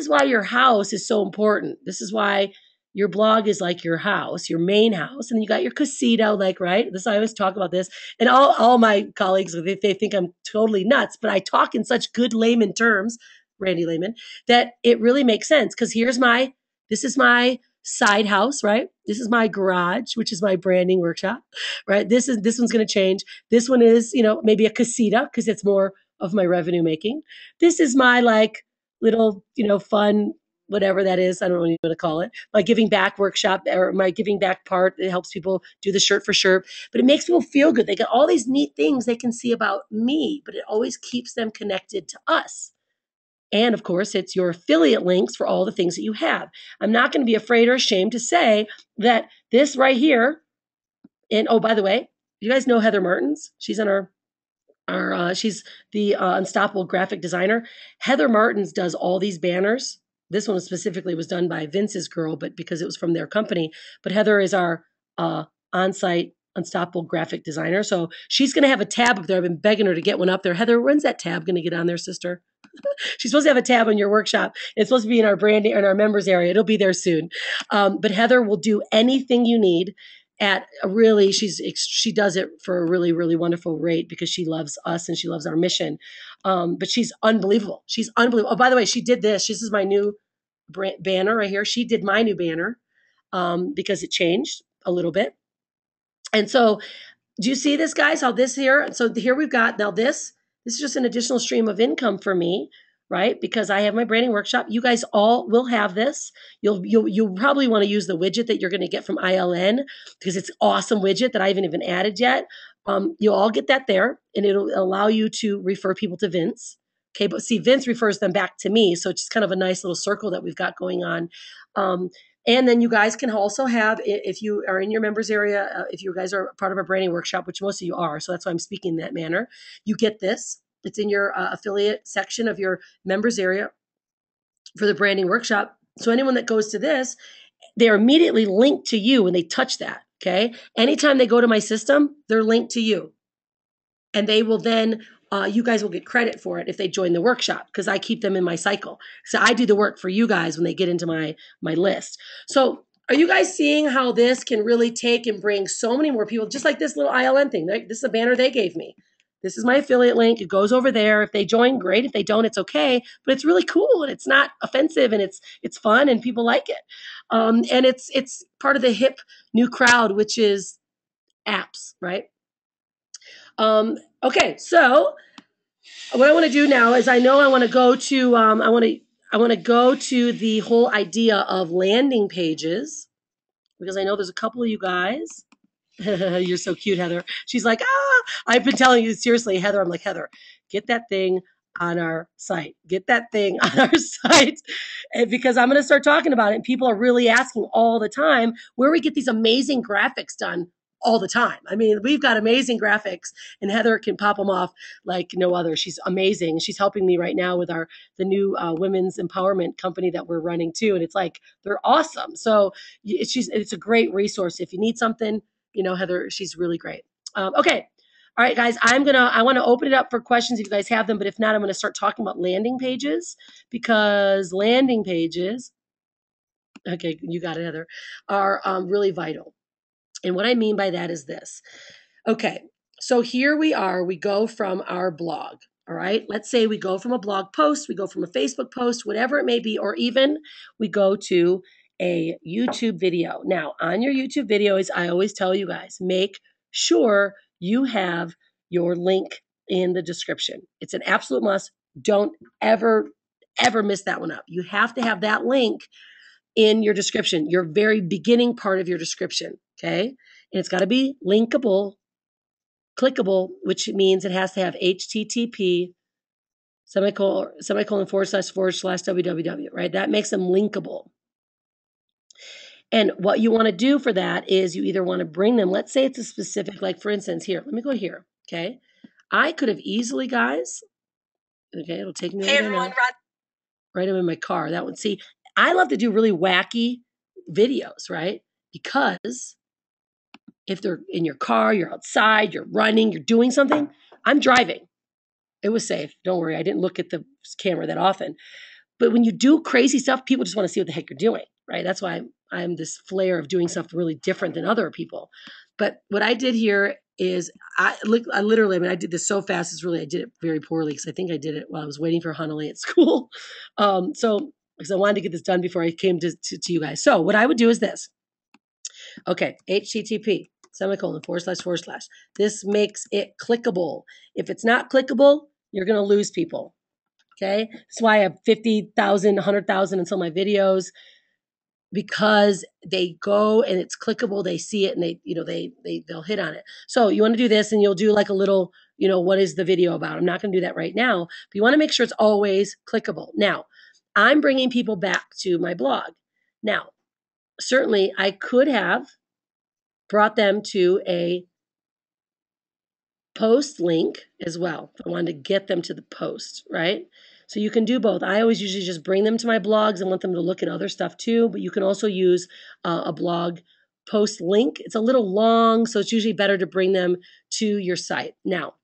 why your house is so important. This is why your blog is like your house, your main house. And you got your casita, like, right? I always talk about this. And all my colleagues, they think I'm totally nuts, but I talk in such good layman terms, Randy Layman, that it really makes sense. Because this is my side house, right? This is my garage, which is my branding workshop, right? This one's going to change. This one is, maybe a casita because it's more of my revenue making. This is my like little, fun, whatever that is. I don't know what you want to call it. My giving back workshop, or my giving back part. It helps people do the shirt for shirt, but it makes people feel good. They got all these neat things they can see about me, but it always keeps them connected to us. And of course, it's your affiliate links for all the things that you have. I'm not going to be afraid or ashamed to say that this right here, and oh, by the way, you guys know Heather Martins? She's on she's the Unstoppable graphic designer. Heather Martins does all these banners. This one specifically was done by Vince's girl, but because it was from their company. But Heather is our on-site Unstoppable graphic designer. So she's going to have a tab up there. I've been begging her to get one up there. Heather, when's that tab going to get on there, sister? She's supposed to have a tab on your workshop. It's supposed to be in our branding, in our members area. It'll be there soon. But Heather will do anything you need at a really, she does it for a really, really wonderful rate because she loves us and she loves our mission. But she's unbelievable. She's unbelievable. Oh, by the way, she did this. This is my new banner right here. She did my new banner because it changed a little bit. And so do you see this, guys? How this here? So here we've got now this is just an additional stream of income for me, right? Because I have my branding workshop. You guys all will have this. You'll probably want to use the widget that you're going to get from ILN because it's an awesome widget that I haven't even added yet. You'll all get that there, and it'll allow you to refer people to Vince. Okay, but see, Vince refers them back to me, so it's just kind of a nice little circle that we've got going on. And then you guys can also have, if you are in your members area, if you guys are part of our branding workshop, which most of you are, so that's why I'm speaking in that manner, you get this. It's in your affiliate section of your members area for the branding workshop. So anyone that goes to this, they're immediately linked to you when they touch that. Okay. Anytime they go to my system, they're linked to you. And they will then, you guys will get credit for it if they join the workshop because I keep them in my cycle. So I do the work for you guys when they get into my list. So are you guys seeing how this can really take and bring so many more people, just like this little ILN thing? This is a banner they gave me. This is my affiliate link. It goes over there. If they join, great. If they don't, it's okay. But it's really cool and it's not offensive and it's fun and people like it. And it's part of the hip new crowd, which is apps, right? Okay, so what I want to do now is I know I want to go to I want to go to the whole idea of landing pages because I know there's a couple of you guys. You're so cute, Heather. She's like, I've been telling you seriously, Heather. I'm like, Heather, get that thing on our site. Get that thing on our site. And because I'm going to start talking about it. And people are really asking all the time where we get these amazing graphics done all the time. I mean, we've got amazing graphics and Heather can pop them off like no other. She's amazing. She's helping me right now with the new women's empowerment company that we're running too. And it's like, they're awesome. So it's a great resource. If you need something, Heather, she's really great. Okay. All right, guys, I want to open it up for questions if you guys have them, but if not, I'm going to start talking about landing pages because landing pages, okay, you got it, Heather, are really vital. And what I mean by that is this. Okay, so here we are. We go from our blog, all right? Let's say we go from a blog post, we go from a Facebook post, whatever it may be, or even we go to a YouTube video. Now, on your YouTube videos, I always tell you guys, make sure you have your link in the description. It's an absolute must. Don't ever miss that one up. You have to have that link in your description, your very beginning part of your description, okay? And it's got to be linkable, clickable, which means it has to have HTTP semicolon / www, right? That makes them linkable. And what you want to do for that is you either want to bring them, let's say it's a specific, like for instance, here, let me go here, okay? I could have easily, guys, okay, it'll take me over there now. Right, I'm in my car. That one, see, I love to do really wacky videos, right? Because if they're in your car, you're outside, you're running, you're doing something, I'm driving. It was safe. Don't worry. I didn't look at the camera that often. But when you do crazy stuff, people just want to see what the heck you're doing, right? That's why I'm this flair of doing stuff really different than other people. But what I did here is I literally, I mean, I did this so fast. I did it very poorly because I think I did it while I was waiting for Hanalei at school. So because I wanted to get this done before I came to you guys. So what I would do is this. Okay, HTTP semicolon / This makes it clickable. If it's not clickable, you're going to lose people. Okay, that's why I have 50,000, 100,000 in some of my videos because they go and it's clickable. They see it and they'll hit on it. So you want to do this and you'll do like a little, what is the video about? I'm not going to do that right now, but you want to make sure it's always clickable. Now, I'm bringing people back to my blog. Now, certainly I could have brought them to a post link as well. If I wanted to get them to the post, right? So you can do both. I always usually just bring them to my blogs and want them to look at other stuff too, but you can also use a blog post link. It's a little long, so it's usually better to bring them to your site. Now,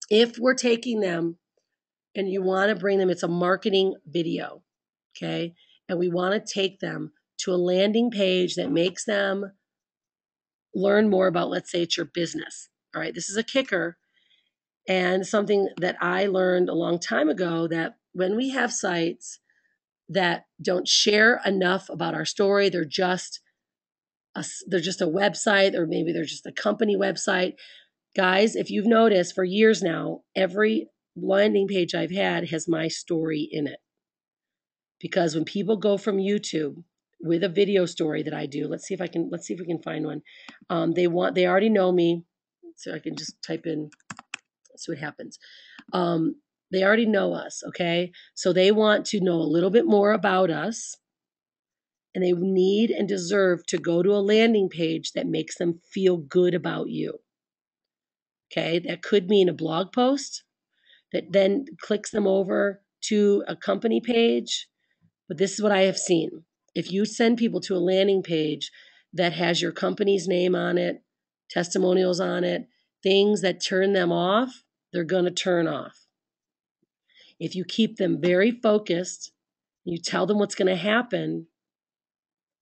if we're taking them and you want to bring them, it's a marketing video, okay? And we want to take them to a landing page that makes them learn more about, let's say it's your business. All right, this is a kicker and something that I learned a long time ago, that when we have sites that don't share enough about our story, they're just a website, or maybe they're just a company website. Guys, if you've noticed for years now, every landing page I've had has my story in it. Because when people go from YouTube with a video story that I do, let's see if we can find one. They already know me, so I can just type in. See what happens. They already know us, okay? So they want to know a little bit more about us, and they need and deserve to go to a landing page that makes them feel good about you. Okay, that could mean a blog post that then clicks them over to a company page. But this is what I have seen. If you send people to a landing page that has your company's name on it, testimonials on it, things that turn them off, they're going to turn off. If you keep them very focused, you tell them what's going to happen,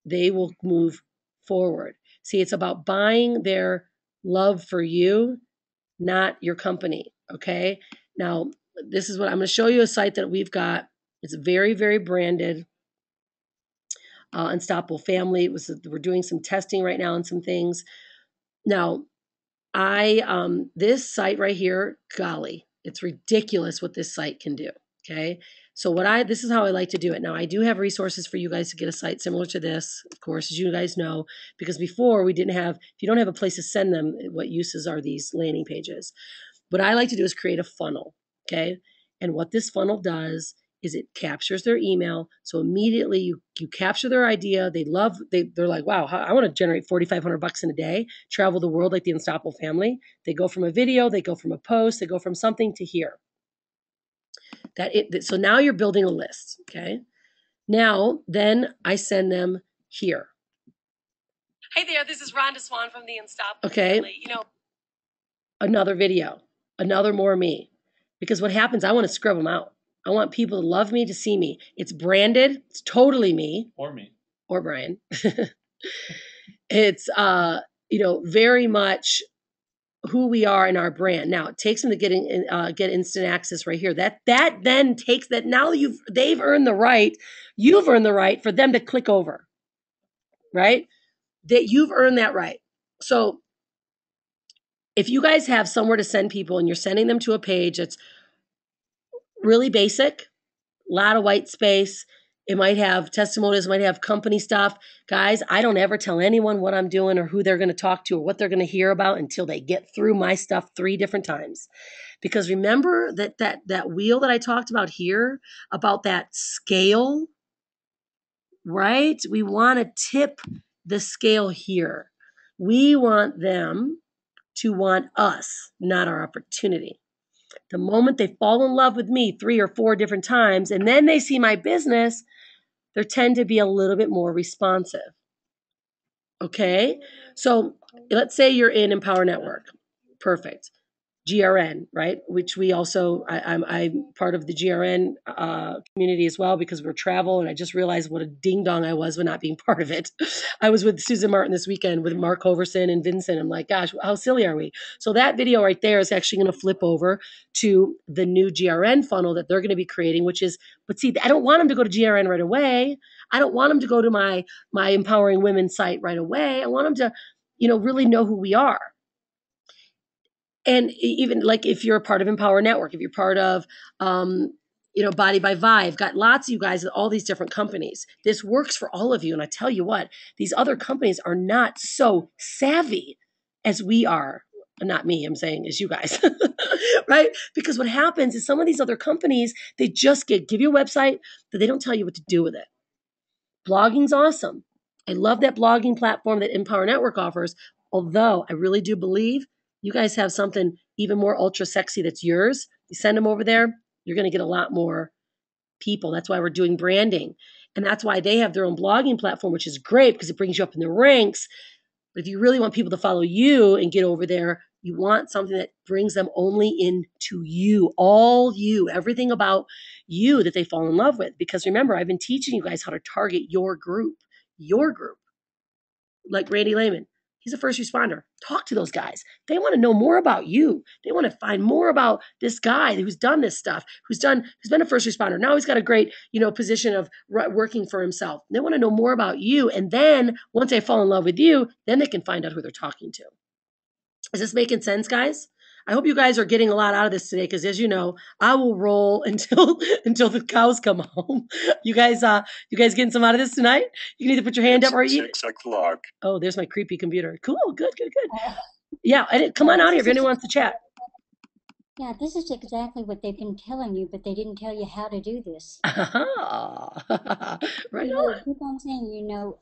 they will move forward. See, it's about buying their love for you, not your company. Okay. Now, this is what I'm going to show you a site that we've got. It's very, very branded. Unstoppable Family. We're doing some testing right now on some things. Now, this site right here, golly, it's ridiculous what this site can do. Okay. So this is how I like to do it. Now, I do have resources for you guys to get a site similar to this, of course, as you guys know, because before we didn't have, if you don't have a place to send them, what uses are these landing pages? What I like to do is create a funnel. Okay. And what this funnel does is it captures their email. So immediately you capture their idea. They're like, wow, I want to generate $4,500 in a day, travel the world like the Unstoppable Family. They go from a video, they go from a post, they go from something to here. So now you're building a list. Okay. Now, then I send them here. Hey there, this is Rhonda Swan from the Unstoppable Family. Another video, another more me. Because what happens, I want to scrub them out. I want people to love me, to see me. It's branded. It's totally me. Or me. Or Brian. It's, very much who we are in our brand. Now, it takes them to get instant access right here. That then takes that. Now they've earned the right. You've earned the right for them to click over. Right? That you've earned that right. So if you guys have somewhere to send people and you're sending them to a page that's really basic, a lot of white space, it might have testimonials, it might have company stuff. Guys, I don't ever tell anyone what I'm doing or who they're going to talk to or what they're going to hear about until they get through my stuff 3 different times. Because remember that wheel that I talked about here, about that scale, right? We want to tip the scale here. We want them to want us, not our opportunity. The moment they fall in love with me 3 or 4 different times, and then they see my business, they tend to be a little bit more responsive. Okay? So let's say you're in Empower Network. Perfect. GRN, right? Which we also, I'm part of the GRN community as well because we're travel, and I just realized what a ding dong I was with not being part of it. I was with Susan Martin this weekend with Mark Hoverson and Vincent. I'm like, gosh, how silly are we? So that video right there is actually going to flip over to the new GRN funnel that they're going to be creating, but see, I don't want them to go to GRN right away. I don't want them to go to my Empowering Women site right away. I want them to, really know who we are. And even like if you're a part of Empower Network, if you're part of, Body by Vive, got lots of you guys at all these different companies. This works for all of you. And I tell you what, these other companies are not so savvy as we are. Not me, I'm saying as you guys, right? Because what happens is some of these other companies, they just give you a website, but they don't tell you what to do with it. Blogging's awesome. I love that blogging platform that Empower Network offers, although I really do believe you guys have something even more ultra sexy that's yours. You send them over there, you're going to get a lot more people. That's why we're doing branding. And that's why they have their own blogging platform, which is great because it brings you up in the ranks. But if you really want people to follow you and get over there, you want something that brings them only into you, all you, everything about you that they fall in love with. Because remember, I've been teaching you guys how to target your group, like Randy Lehman. He's a first responder. Talk to those guys. They want to know more about you. They want to find more about this guy who's done this stuff, who's been a first responder. Now he's got a great, position of working for himself. They want to know more about you. And then once they fall in love with you, then they can find out who they're talking to. Is this making sense, guys? I hope you guys are getting a lot out of this today because, as you know, I will roll until the cows come home. You guys getting some out of this tonight? You can either put your hand up or you. 6 o'clock. Oh, there's my creepy computer. Cool, good. Yeah, come on out here if anyone wants to chat. Yeah, this is exactly what they've been telling you, but they didn't tell you how to do this. Right on. Keep on saying,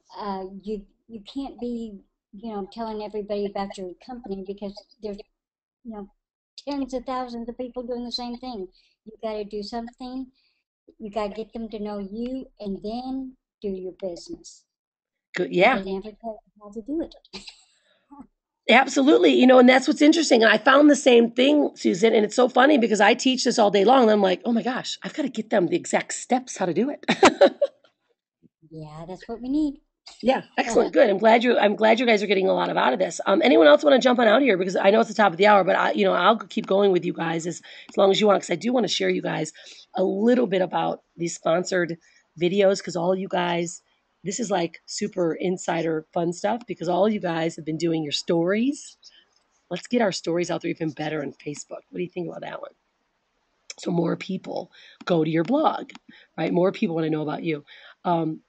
you can't be, telling everybody about your company because there's, tens of thousands of people doing the same thing. You got to do something. You got to get them to know you and then do your business. Good. But Yeah. they never tell you how to do it. Absolutely. And that's what's interesting. And I found the same thing, Susan, and it's so funny because I teach this all day long. And I'm like, oh my gosh, I've got to get them the exact steps how to do it. Yeah, that's what we need. Yeah, excellent. Good. I'm glad you guys are getting a lot out of this. Anyone else want to jump on out here? Because I know it's the top of the hour, but I'll keep going with you guys as long as you want, because I do want to share you guys a little bit about these sponsored videos, because all you guys, this is like super insider fun stuff, because all you guys have been doing your stories. Let's get our stories out there even better on Facebook. What do you think about that one? So more people go to your blog, right? More people want to know about you. Um,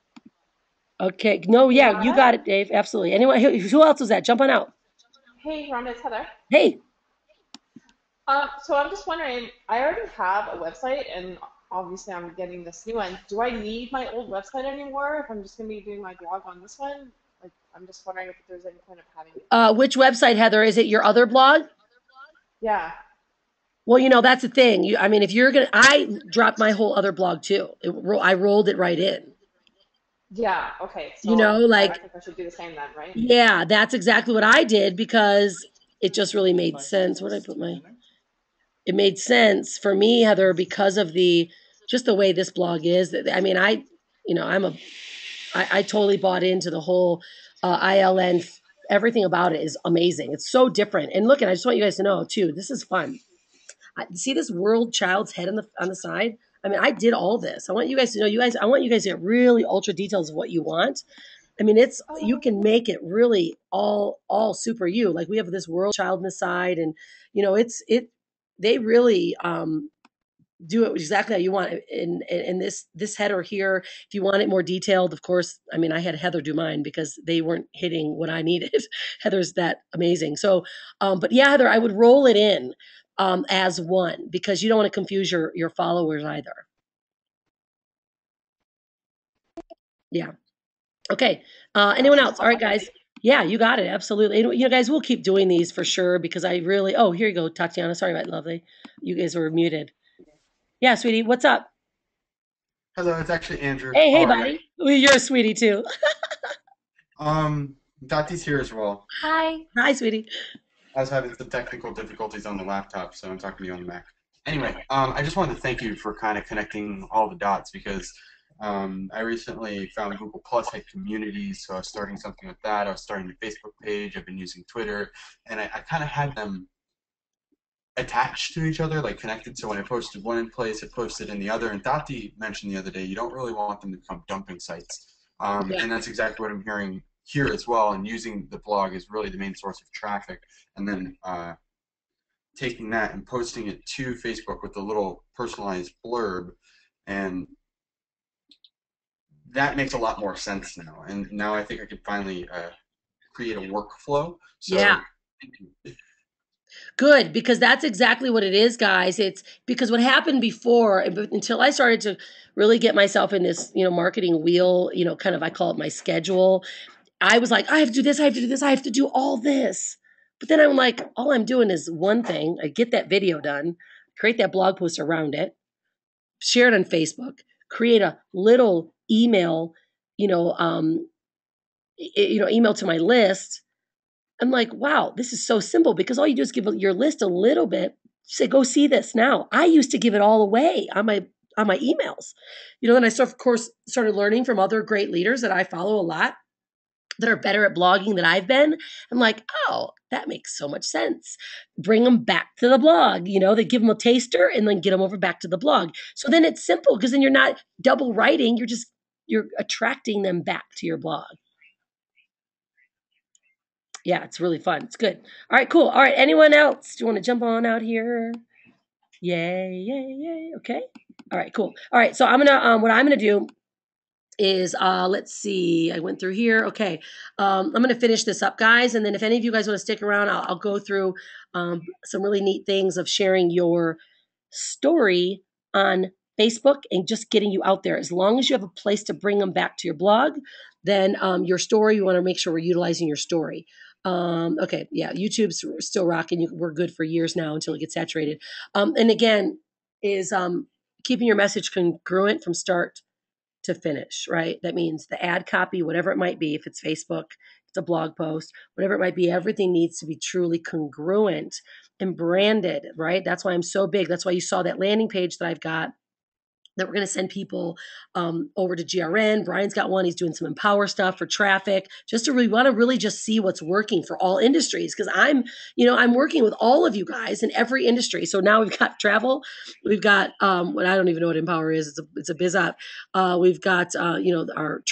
Okay. No, Hey, yeah, you Rhonda. got it, Dave. Absolutely. Anyone, who else was that? Jump on out. Hey, Rhonda, it's Heather. Hey. So I'm just wondering, I already have a website, and obviously I'm getting this new one. Do I need my old website anymore if I'm just going to be doing my blog on this one? Like, I'm just wondering if there's any point of having it. Which website, Heather? Is it your other blog? Yeah. Well, that's the thing. I mean, if you're gonna, I dropped my whole other blog too. I rolled it right in. Yeah. Okay. So I Like, think I should do the same then, right? yeah, that's exactly what I did, because it just really made sense. Where did I put my? It made sense for me, Heather, because of just the way this blog is. I mean, I totally bought into the whole ILN. Everything about it is amazing. It's so different. And look, and I just want you guys to know too, this is fun. See this world child's head on the side? I mean, I did all this. I want you guys to know, I want you guys to get really ultra details of what you want. I mean, you Oh. can make it really all super you. Like, we have this world child on the side, and they really do it exactly how you want it. And this header here, if you want it more detailed, of course, I mean, I had Heather do mine because they weren't hitting what I needed. Heather's that amazing. So, but yeah, Heather, I would roll it in as one, because you don't want to confuse your followers either. Yeah. Okay. Anyone else? All right, guys. Yeah, you got it. Absolutely. And, guys, we'll keep doing these for sure, because I really, oh, here you go, Tatiana. Sorry about lovely. You guys were muted. Yeah, sweetie. What's up? Hello, it's actually Andrew. Hey, How hey, are you? buddy. Well, you're a sweetie too. Dottie's here as well. Hi. Hi, sweetie. I was having some technical difficulties on the laptop, so I'm talking to you on the Mac. Anyway, I just wanted to thank you for kind of connecting all the dots, because I recently found Google Plus had communities, so I was starting something with that. I was starting the Facebook page. I've been using Twitter, and I kind of had them attached to each other, like connected. So when I posted one in place, I posted in the other. And Dati mentioned the other day, you don't really want them to become dumping sites. Yeah. And that's exactly what I'm hearing here as well. And using the blog is really the main source of traffic. And then taking that and posting it to Facebook with a little personalized blurb. And that makes a lot more sense now. And now I think I could finally create a workflow. So Yeah. Good, because that's exactly what it is, guys. It's because what happened before, until I started to really get myself in this, marketing wheel, kind of, I call it my schedule. I was like, I have to do this, I have to do this, I have to do all this. But then I'm like, all I'm doing is one thing. I get that video done, create that blog post around it, share it on Facebook, create a little email, email to my list. I'm like, wow, this is so simple, because all you do is give your list a little bit. Say, go see this now. I used to give it all away on my emails. And I of course started learning from other great leaders that I follow a lot, that are better at blogging than I've been. I'm like, oh, that makes so much sense. Bring them back to the blog. They give them a taster and then get them over back to the blog. So then it's simple, because then you're not double writing. You're attracting them back to your blog. Yeah, it's really fun. It's good. All right, cool. All right, anyone else? Do you want to jump on out here? Yay, yay, yay. Okay. All right, cool. All right, so what I'm gonna do is let's see. I went through here. Okay. I'm gonna finish this up, guys, and then if any of you guys want to stick around, I'll go through some really neat things of sharing your story on Facebook and just getting you out there. As long as you have a place to bring them back to your blog, then your story, you want to make sure we're utilizing your story. Okay, yeah, YouTube's still rocking. We're good for years now until it gets saturated. And again, is keeping your message congruent from start to finish, right? That means the ad copy, whatever it might be, if it's Facebook, it's a blog post, whatever it might be, everything needs to be truly congruent and branded, right? That's why I'm so big. That's why you saw that landing page that I've got that we're going to send people over to GRN. Brian's got one. He's doing some Empower stuff for traffic, just to really want to really just see what's working for all industries. Because I'm working with all of you guys in every industry. So now we've got travel, we've got what I don't even know what Empower is. It's a biz app. We've got our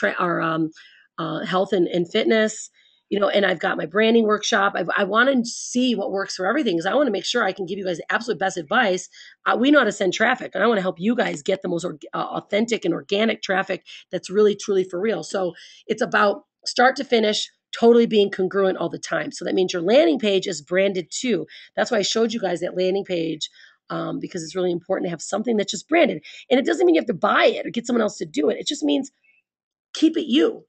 health and fitness. And I've got my branding workshop. I want to see what works for everything because I want to make sure I can give you guys the absolute best advice. We know how to send traffic, and I want to help you guys get the most authentic and organic traffic that's really, truly for real. So it's about start to finish, totally being congruent all the time. So that means your landing page is branded too. That's why I showed you guys that landing page because it's really important to have something that's just branded. And it doesn't mean you have to buy it or get someone else to do it. It just means keep it you.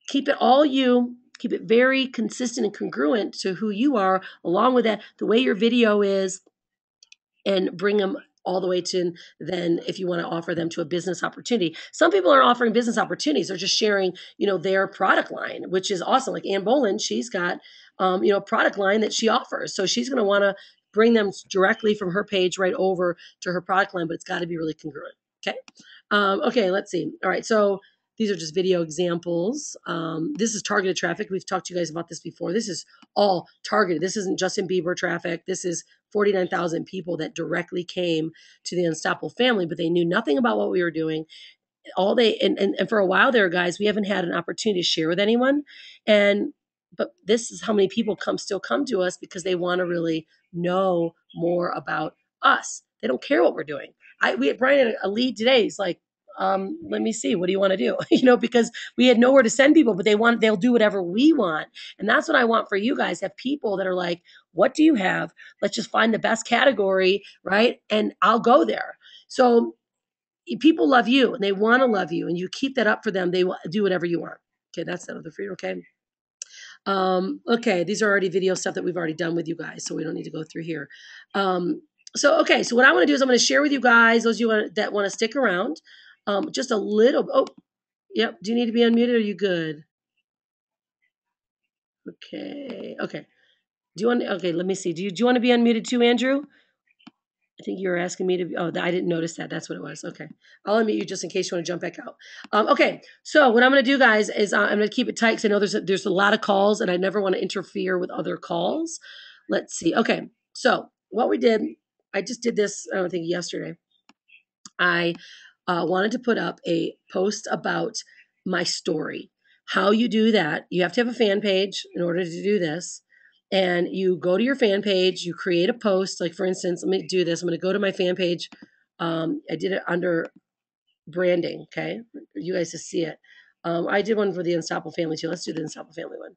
Keep it all you. Keep it very consistent and congruent to who you are, along with that, the way your video is, and bring them all the way to then if you want to offer them to a business opportunity. Some people are offering business opportunities. They're just sharing, their product line, which is awesome. Like Ann Boland, she's got, a product line that she offers. So she's going to want to bring them directly from her page right over to her product line, but it's got to be really congruent. Okay. Okay, let's see. All right. So these are just video examples. This is targeted traffic. We've talked to you guys about this before. This is all targeted. This isn't Justin Bieber traffic. This is 49,000 people that directly came to the Unstoppable family, but they knew nothing about what we were doing. And for a while there, guys, we haven't had an opportunity to share with anyone. But this is how many people still come to us because they want to really know more about us. They don't care what we're doing. We had Brian had a lead today. He's like, let me see, what do you want to do? Because we had nowhere to send people, but they'll do whatever we want. And that's what I want for you guys. Have people that are like, what do you have? Let's just find the best category, right? And I'll go there. So people love you and they want to love you, and you keep that up for them. They will do whatever you want. Okay, that's that other for you. Okay. Okay, these are already video stuff that we've already done with you guys, so we don't need to go through here. So what I want to do is I'm going to share with you guys, those of you that want to stick around, just a little. Oh, yep. Do you need to be unmuted? Or are you good? Okay. Okay. Do you want? Okay. Let me see. Do you want to be unmuted too, Andrew? I think you were asking me to. Oh, I didn't notice that. That's what it was. Okay. I'll unmute you just in case you want to jump back out. Okay. So what I'm going to do, guys, is I'm going to keep it tight because I know there's a lot of calls and I never want to interfere with other calls. Let's see. Okay. So what we did, I just did this, I don't think yesterday. I wanted to put up a post about my story. How you do that, you have to have a fan page in order to do this. And you go to your fan page, you create a post. Like, for instance, let me do this. I'm going to go to my fan page. I did it under branding, okay? For you guys to see it. I did one for the Unstoppable Family too. Let's do the Unstoppable Family one.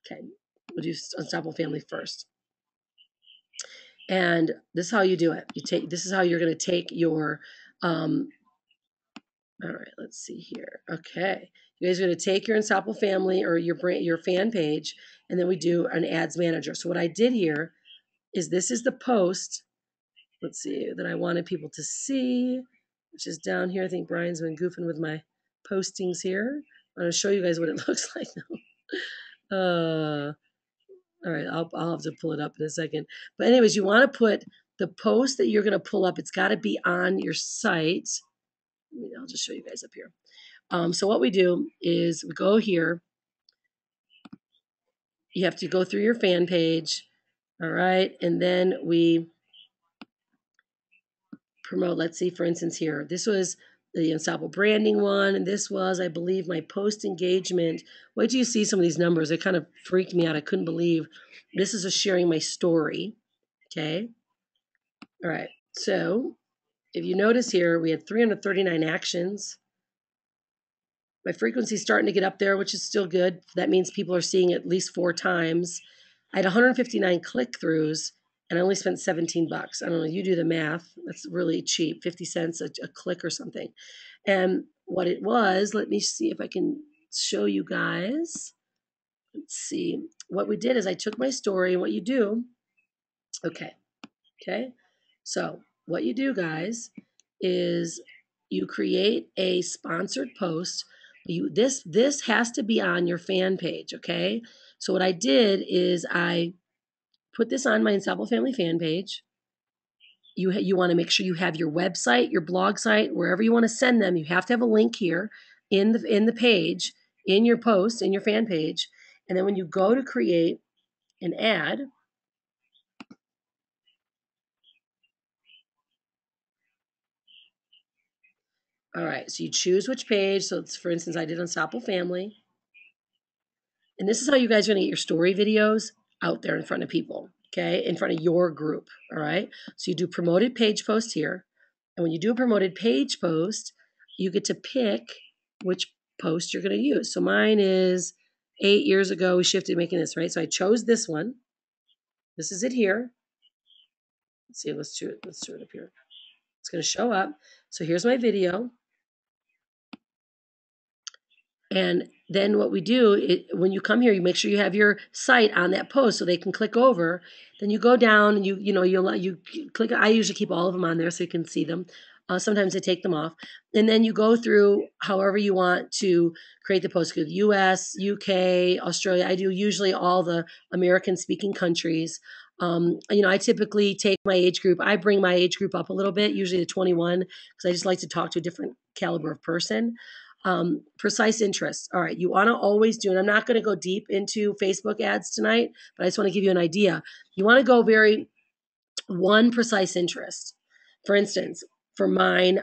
Okay, we'll do Unstoppable Family first. And this is how you do it. This is how you're going to take your all right, let's see here. Okay. You guys are going to take your Unstoppable Family or your fan page, and then we do an ads manager. So what I did here is this is the post, let's see, that I wanted people to see, which is down here. I think Brian's been goofing with my postings here. I'm going to show you guys what it looks like now. All right, I'll have to pull it up in a second. But anyways, you want to put the post that you're going to pull up. It's got to be on your site. I'll just show you guys up here. So what we do is we go here. You have to go through your fan page. All right. And then we promote. Let's see, for instance, here. This was the Unstoppable branding one. And this was, I believe, my post engagement. Wait till you see some of these numbers. It kind of freaked me out. I couldn't believe. This is a sharing my story. Okay. All right. So if you notice here, we had 339 actions. My frequency is starting to get up there, which is still good. That means people are seeing it at least 4 times. I had 159 click-throughs, and I only spent $17. I don't know, you do the math. That's really cheap, 50 cents a click or something. And what it was, let me see if I can show you guys. Let's see. What we did is I took my story, and what you do, okay. So what you do, guys, is you create a sponsored post. This has to be on your fan page, okay? So what I did is I put this on my Unstoppable Family fan page. You want to make sure you have your website, your blog site, wherever you want to send them. You have to have a link here in the page, in your post, in your fan page. And then when you go to create an ad, all right, so you choose which page. So it's, for instance, I did Unstoppable Family. And this is how you guys are going to get your story videos out there in front of people, okay? In front of your group, all right? So you do promoted page post here. And when you do a promoted page post, you get to pick which post you're going to use. So mine is 8 years ago, we shifted making this, right? So I chose this one. This is it here. Let's see, let's do it up here. It's going to show up. So here's my video. And then what we do, when you come here, you make sure you have your site on that post so they can click over. Then you go down and you click. I usually keep all of them on there so you can see them. Sometimes I take them off. And then you go through however you want to create the post. US, UK, Australia. I do usually all the American-speaking countries. I typically take my age group. I bring my age group up a little bit, usually to 21, because I just like to talk to a different caliber of person. Precise interests. All right, you want to always do, and I'm not going to go deep into Facebook ads tonight, but I just want to give you an idea. You want to go very one precise interest. For instance, for mine,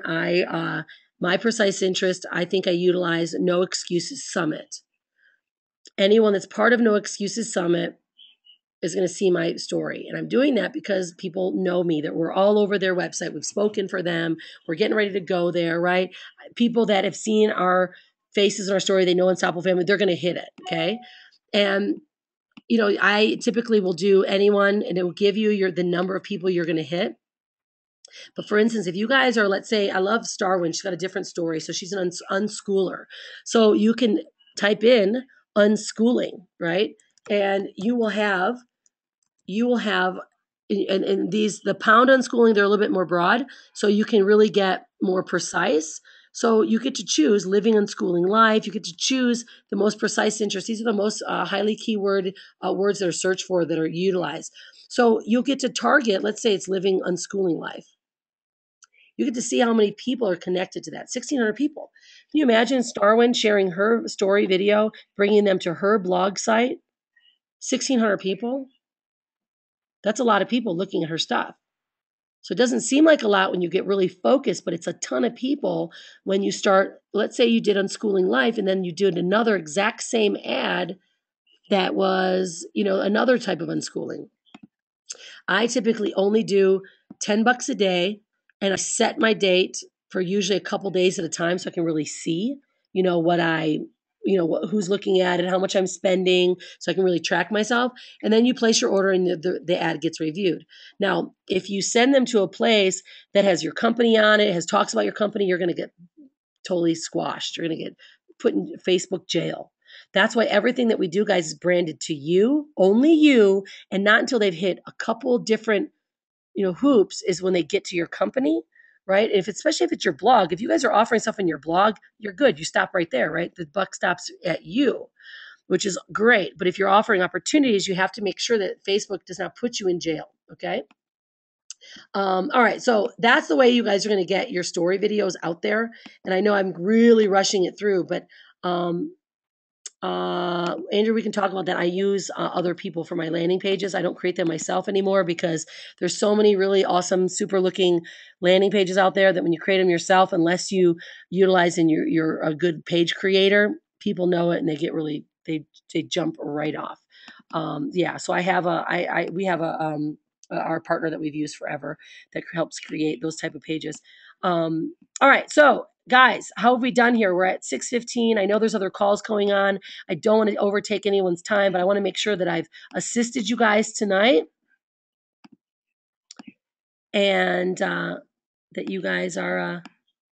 my precise interest, I think I utilize No Excuses Summit. Anyone that's part of No Excuses Summit is going to see my story. And I'm doing that because people know me, that we're all over their website. We've spoken for them. We're getting ready to go there, right? People that have seen our faces in our story, they know Unstoppable Family, they're going to hit it, okay? And, I typically will do anyone, and it will give you the number of people you're going to hit. But for instance, if you guys are, let's say, I love Starwin. She's got a different story. So she's an unschooler. So you can type in unschooling, right? And you will have and the pound unschooling, they're a little bit more broad, so you can really get more precise. So you get to choose living unschooling life. You get to choose the most precise interests. These are the most highly keyword words that are searched for, that are utilized. So you'll get to target, let's say it's living unschooling life. You get to see how many people are connected to that. 1,600 people. Can you imagine Starwin sharing her story video, bringing them to her blog site? 1,600 people. That's a lot of people looking at her stuff. So it doesn't seem like a lot when you get really focused, but it's a ton of people when you start. Let's say you did Unschooling Life and then you did another exact same ad that was, another type of unschooling. I typically only do $10 a day, and I set my date for usually a couple days at a time so I can really see, who's looking at it, how much I'm spending, so I can really track myself. And then you place your order and the ad gets reviewed. Now, if you send them to a place that has your company on it, talks about your company, you're going to get totally squashed. You're going to get put in Facebook jail. That's why everything that we do, guys, is branded to you, only you, and not until they've hit a couple different, hoops is when they get to your company, right? Especially if it's your blog, if you guys are offering stuff in your blog, you're good. You stop right there, right? The buck stops at you, which is great. But if you're offering opportunities, you have to make sure that Facebook does not put you in jail, okay? All right, so that's the way you guys are going to get your story videos out there. And I know I'm really rushing it through, but Andrew, we can talk about that. I use other people for my landing pages. I don't create them myself anymore because there's so many really awesome, super looking landing pages out there that when you create them yourself, unless you utilize and you're a good page creator, people know it and they get really, they jump right off. So we have our partner that we've used forever that helps create those type of pages. All right, so guys, how have we done here? We're at 6:15. I know there's other calls going on. I don't want to overtake anyone's time, but I want to make sure that I've assisted you guys tonight and that you guys are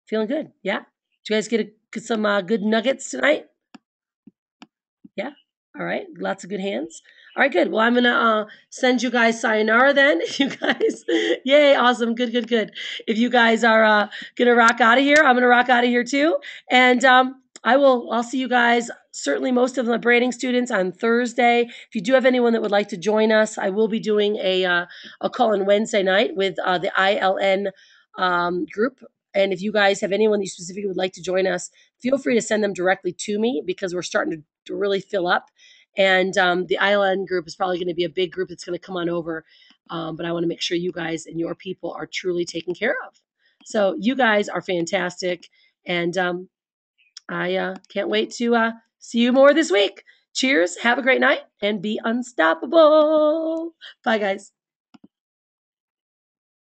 feeling good. Yeah? Did you guys get some good nuggets tonight? Yeah? All right, lots of good hands. All right, good. Well, I'm gonna send you guys sayonara then. You guys, yay, awesome, good, good, good. If you guys are gonna rock out of here, I'm gonna rock out of here too. And I'll see you guys. Certainly, most of the branding students on Thursday. If you do have anyone that would like to join us, I will be doing a call on Wednesday night with the ILN group. And if you guys have anyone that you specifically would like to join us, feel free to send them directly to me because we're starting to really fill up. And the ILN group is probably going to be a big group that's going to come on over. But I want to make sure you guys and your people are truly taken care of. So you guys are fantastic. And I can't wait to see you more this week. Cheers. Have a great night and be unstoppable. Bye, guys.